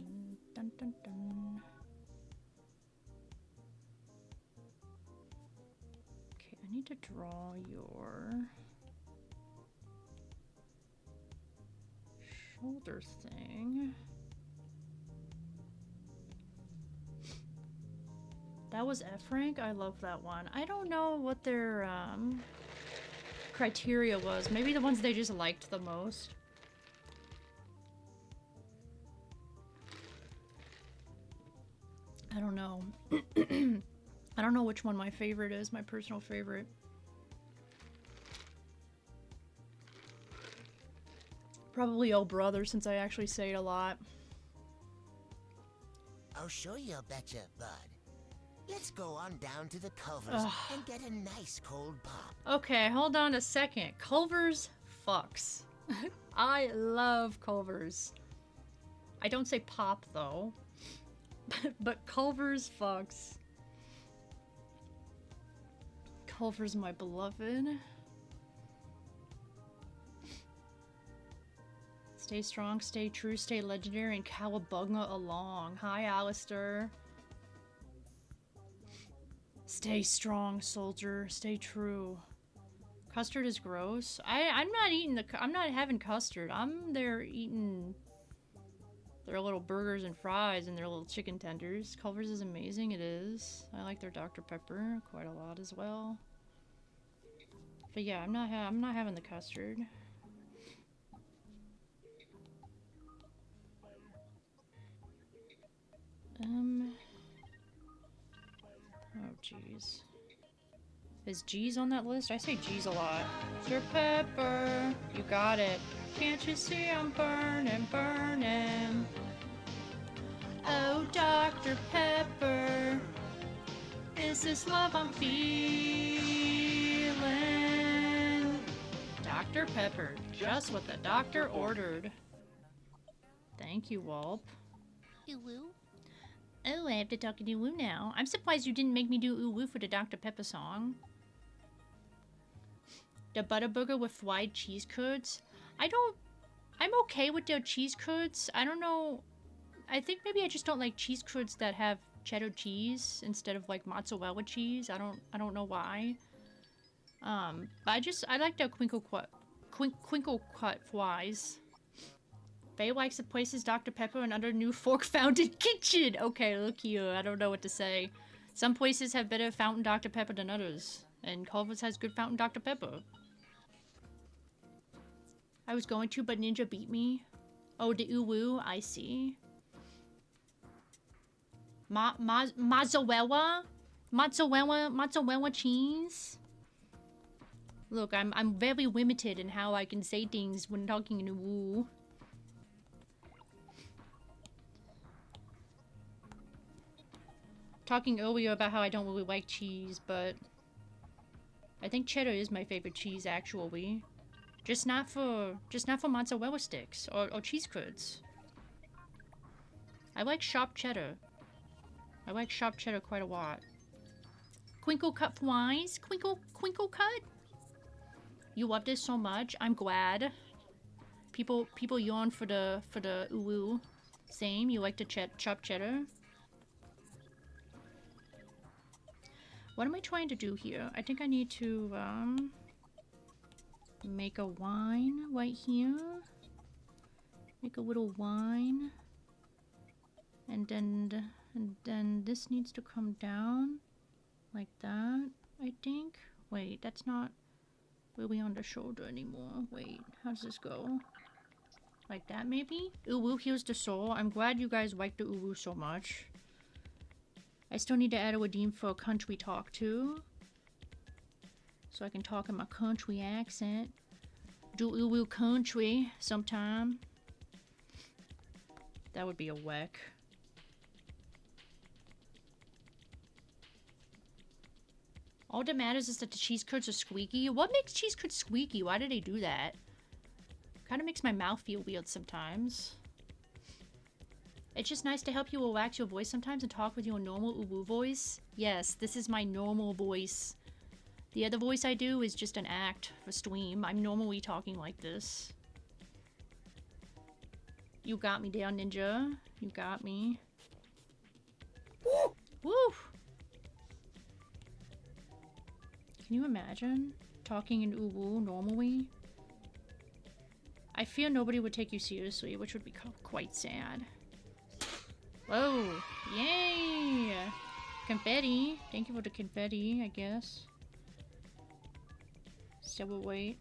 dun dun dun. Okay, I need to draw your shoulder thing. That was F rank? I love that one. I don't know what their criteria was. Maybe the ones they just liked the most. I don't know. I don't know which one my favorite is, my personal favorite. Probably Oh Brother, since I actually say it a lot.
I'll show you, betcha, bud. Let's go on down to the Culvers and get a nice cold pop.
Okay, hold on a second. Culver's fucks. I love Culver's. I don't say pop, though. But Culver's fucks. Culver's my beloved. Stay strong, stay true, stay legendary, and cowabunga along. Hi, Alistair. Stay strong, soldier. Stay true. Custard is gross. I'm not eating the... I'm not having custard. I'm there eating their little burgers and fries and their little chicken tenders. Culver's is amazing. It is. I like their Dr. Pepper quite a lot as well. But yeah, I'm not having the custard. Oh, jeez. Is G's on that list? I say G's a lot. Dr. Pepper, you got it. Can't you see I'm burning, burning? Oh, Dr. Pepper, is this love I'm feeling? Dr. Pepper, just what the doctor ordered. Thank you, Walp.
Ooh-woo.
Oh, I have to talk to you woo now. I'm surprised you didn't make me do ooh woo for the Dr. Pepper song. The Butterburger with fried cheese curds. I'm okay with their cheese curds. I don't know. I think maybe I just don't like cheese curds that have cheddar cheese instead of like mozzarella cheese. I don't know why. But I like their crinkle cut fries. Faye likes the places Dr. Pepper and other new fork-founded kitchen. Okay, look here. I don't know what to say. Some places have better fountain Dr. Pepper than others. And Culver's has good fountain Dr. Pepper. I was going to, but Ninja beat me. Oh, the uwu, I see. Mozzarella? Mozzarella cheese? Look, I'm very limited in how I can say things when talking in uwu. Talking earlier about how I don't really like cheese, but I think cheddar is my favorite cheese actually. Just not for mozzarella sticks or cheese curds. I like sharp cheddar. I like sharp cheddar quite a lot. Crinkle cut fries? Crinkle cut? You love this so much. I'm glad. People yawn for the uwu. Same, you like to chop cheddar? What am I trying to do here? I think I need to, make a wine right here. Make a little wine. And then this needs to come down like that, I think. Wait, that's not really on the shoulder anymore. Wait, how does this go? Like that, maybe? Uwu heals the soul. I'm glad you guys like the uwu so much. I still need to add a redeem for a country talk too. So I can talk in my country accent. Do uwu country sometime. That would be a wreck. All that matters is that the cheese curds are squeaky. What makes cheese curds squeaky? Why do they do that? Kind of makes my mouth feel weird sometimes. It's just nice to help you relax your voice sometimes and talk with your normal uwu voice. Yes, this is my normal voice. The other voice I do is just an act for stream. I'm normally talking like this. You got me down, Ninja. You got me. Woo! Woo! Can you imagine talking in uwu normally? I fear nobody would take you seriously, which would be quite sad. Whoa! Yay! Confetti. Thank you for the confetti, I guess. Celebrate.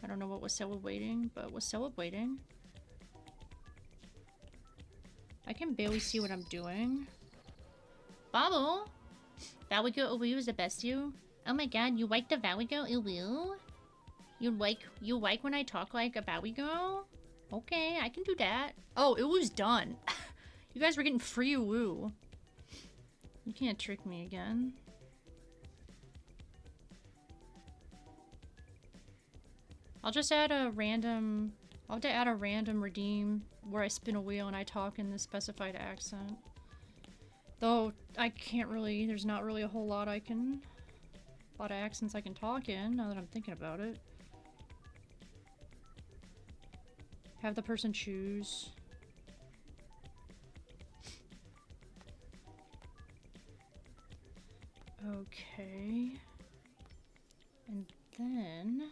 I don't know what we're celebrating, but we're celebrating. I can barely see what I'm doing. Bobble! Valigo Uwu is the best you. Oh my god, you like the Valigo Uwu? You like when I talk like a Valigo? Okay, I can do that. Oh, Uwu's done. You guys were getting free Uwu. You can't trick me again. I'll just add a random... I'll have to add a random redeem where I spin a wheel and I talk in the specified accent. Though, I can't really... There's not really a whole lot I can... A lot of accents I can talk in, now that I'm thinking about it. Have the person choose. Okay. And then...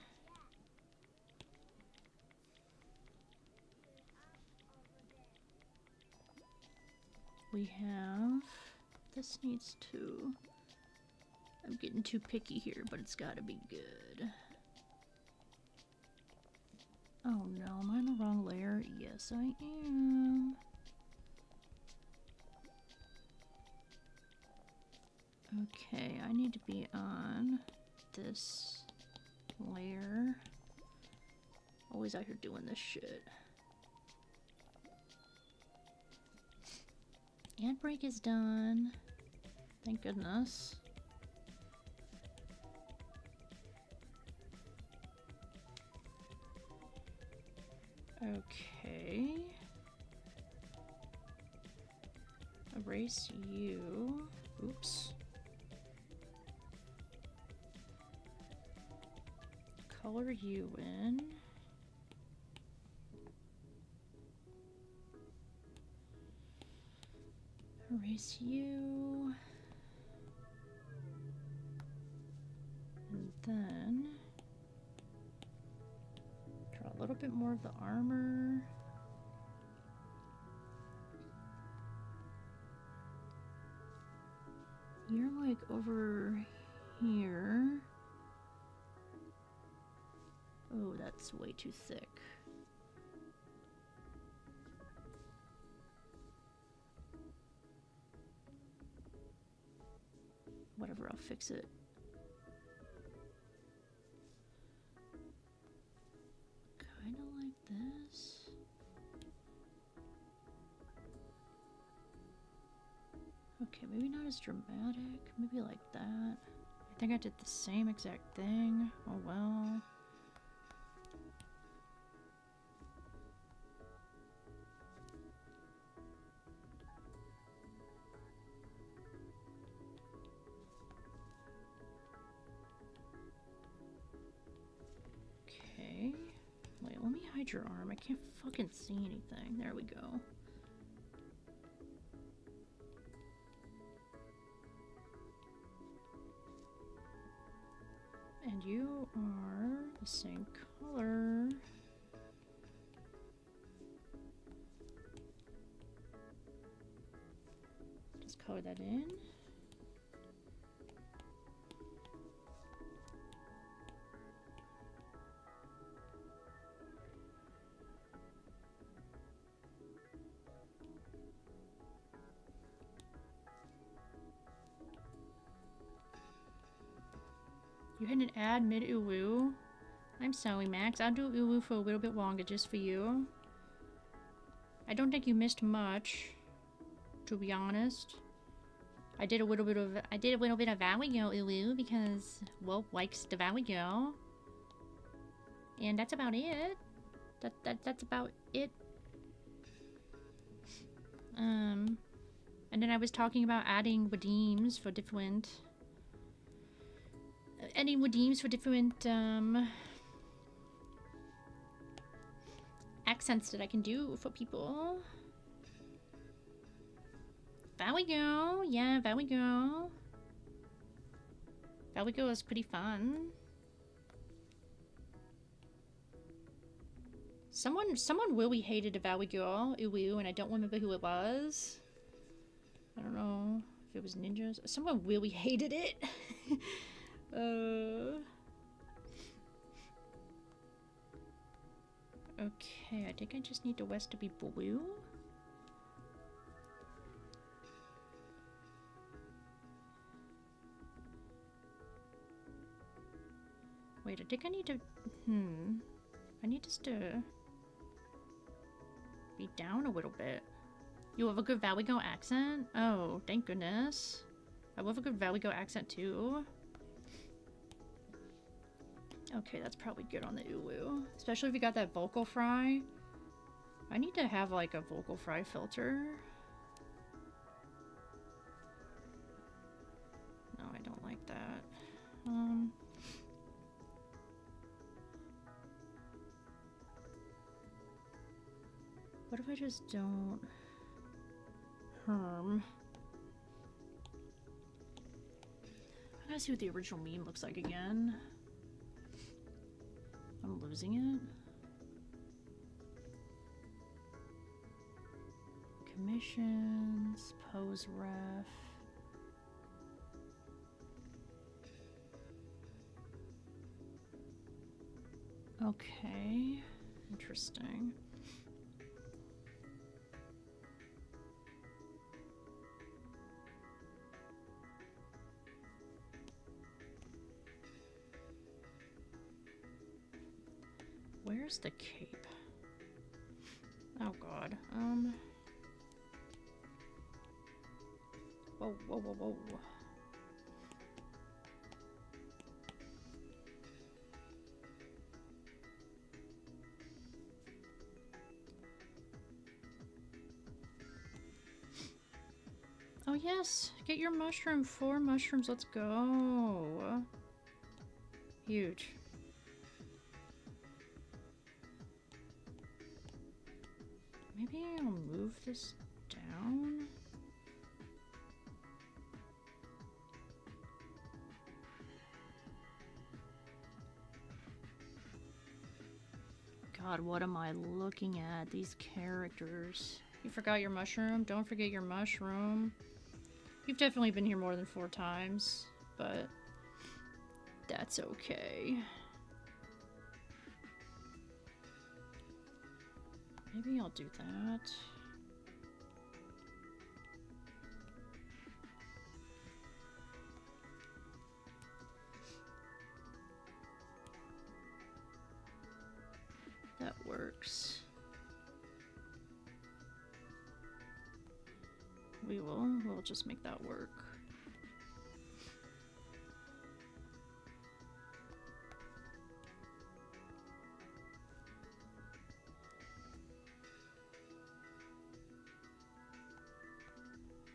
we have... This needs to... I'm getting too picky here, but it's gotta be good. Oh no, am I on the wrong layer? Yes, I am. Okay, I need to be on this layer. Always out here doing this shit. Ad break is done. Thank goodness. Okay. Erase you. Oops. Color you in. Erase you. And then draw a little bit more of the armor. You're like over here. Oh, that's way too thick. Whatever, I'll fix it. Kind of like this. Okay, maybe not as dramatic. Maybe like that. I think I did the same exact thing. Oh well. Okay. Wait, let me hide your arm. I can't fucking see anything. There we go. And you are the same color. Just color that in. You had an ad mid-uwu? I'm sorry, Max. I'll do uwu for a little bit longer just for you. I don't think you missed much, to be honest. I did a little bit of Valigo because Wolf likes the Valigo. And that's about it. That's about it. And then I was talking about adding redeems for different accents that I can do for people. Valigo, yeah, Valigo. Valigo is pretty fun. Someone really hated a Valigo, and I don't remember who it was. I don't know if it was ninjas. Someone really hated it. Okay, I think I just need the west to be blue. Wait, I think I need to... I need this to be down a little bit. You have a good Valigo accent? Oh, thank goodness. I love a good Valigo accent too. Okay, that's probably good on the Ulu. Especially if you got that vocal fry. I need to have like a vocal fry filter. No, I don't like that. What if I just don't... I gotta see what the original meme looks like again. I'm losing it. Commissions, pose ref. Okay, interesting. Where's the cape? Oh god. Whoa, whoa, whoa, whoa. Oh yes, get your mushroom. 4 mushrooms, let's go. Huge. Maybe I'll move this down. God, what am I looking at? These characters. You forgot your mushroom? Don't forget your mushroom. You've definitely been here more than 4 times, but that's okay. Maybe I'll do that. That works. We'll just make that work.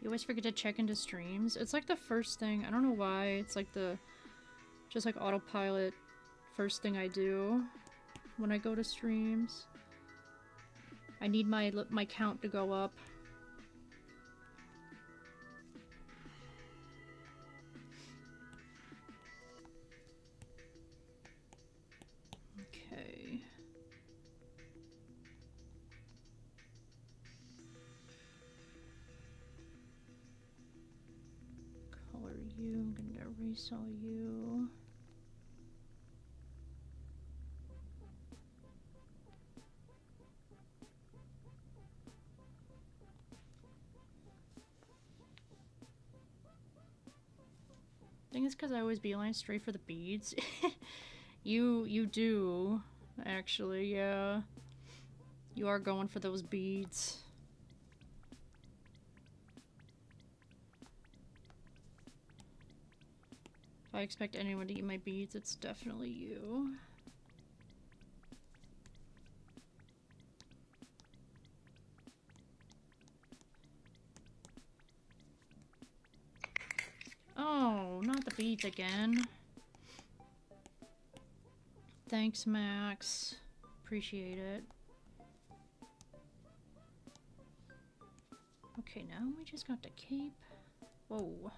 You always forget to check into streams. It's like the first thing. I don't know why. It's like the just like autopilot first thing I do when I go to streams. I need my count to go up. Okay. Color you. I'm gonna erase all you. I think it's because I always beeline straight for the beads. You do, actually, yeah. You are going for those beads. I expect anyone to eat my beads, it's definitely you. Oh, not the beads again. Thanks, Max. Appreciate it. Okay, now we just got to cape. Whoa.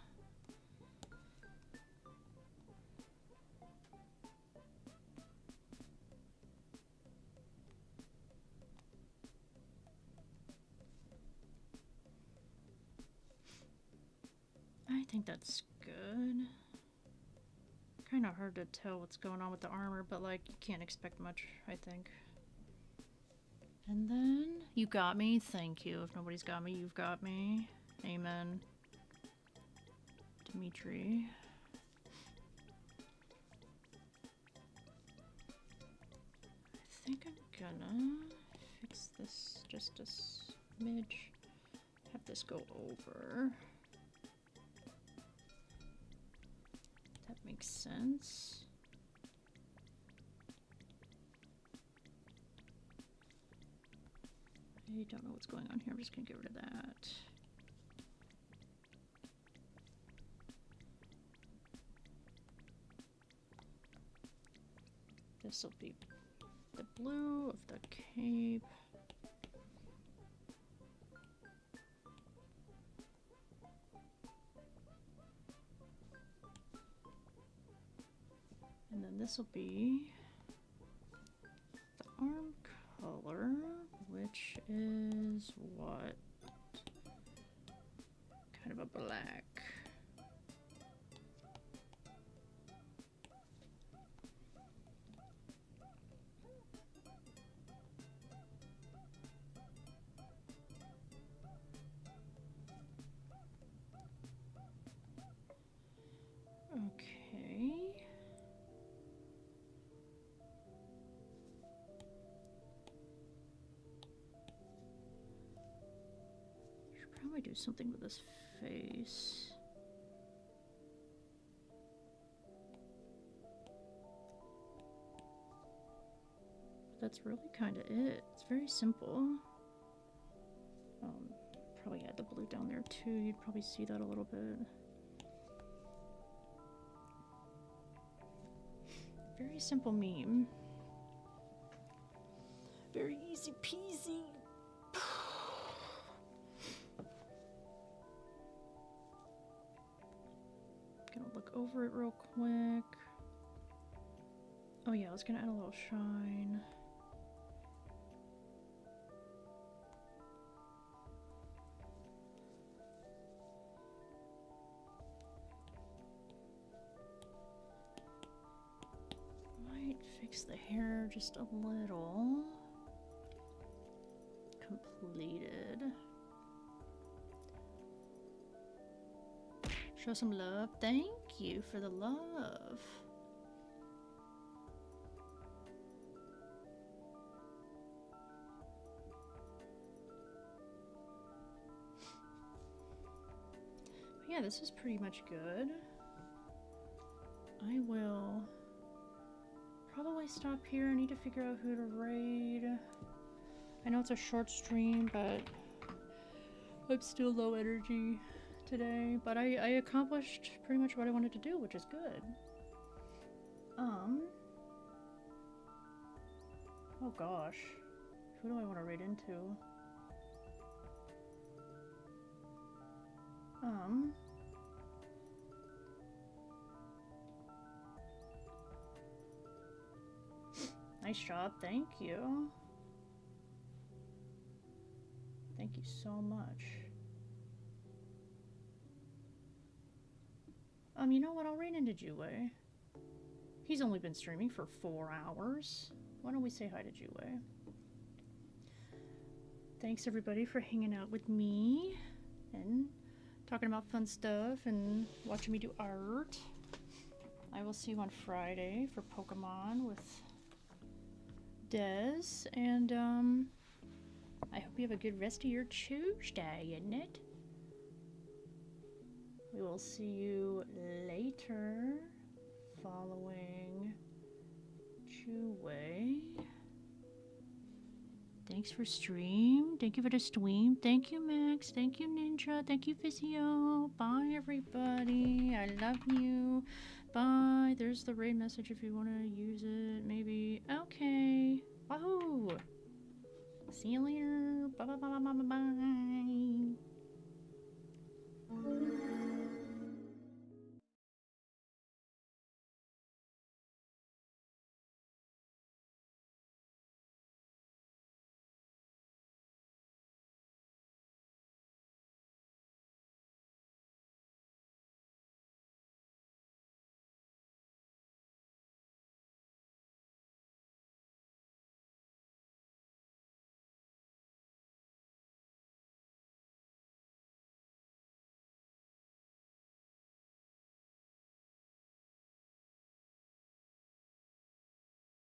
I think that's good. Kind of hard to tell what's going on with the armor, but like you can't expect much, I think. And then you got me. Thank you. If nobody's got me, you've got me. Amen. Dimitri. I think I'm gonna fix this just a smidge. Have this go over. That makes sense. I don't know what's going on here. I'm just gonna get rid of that. This will be the blue of the cape. And then this will be the arm color, which is what? Kind of a black. Okay. Should probably do something with his face. That's really kind of it. It's very simple. Probably add the blue down there too. You'd probably see that a little bit. Very simple meme. Very easy peasy. Gonna look over it real quick. Oh yeah, I was gonna add a little shine. Might fix the hair just a little. Completed. Show some love. Thank you for the love. Yeah, this is pretty much good. I will probably stop here. I need to figure out who to raid. I know it's a short stream, but I'm still low energy today. But I accomplished pretty much what I wanted to do, which is good. Oh gosh. Who do I want to raid into? Nice job, thank you. Thank you so much. You know what? I'll raid into Juwei. He's only been streaming for 4 hours. Why don't we say hi to Juwei? Thanks everybody for hanging out with me and talking about fun stuff and watching me do art. I will see you on Friday for Pokemon with Des, and I hope you have a good rest of your Tuesday, isn't it? We will see you later. Thanks for stream. Thank you for the stream. Thank you, Max. Thank you, Ninja. Thank you, Physio. Bye, everybody. I love you. Bye. There's the raid message if you want to use it. Maybe. Okay. Wahoo. See you later. Bye, bye, bye, bye, bye, bye.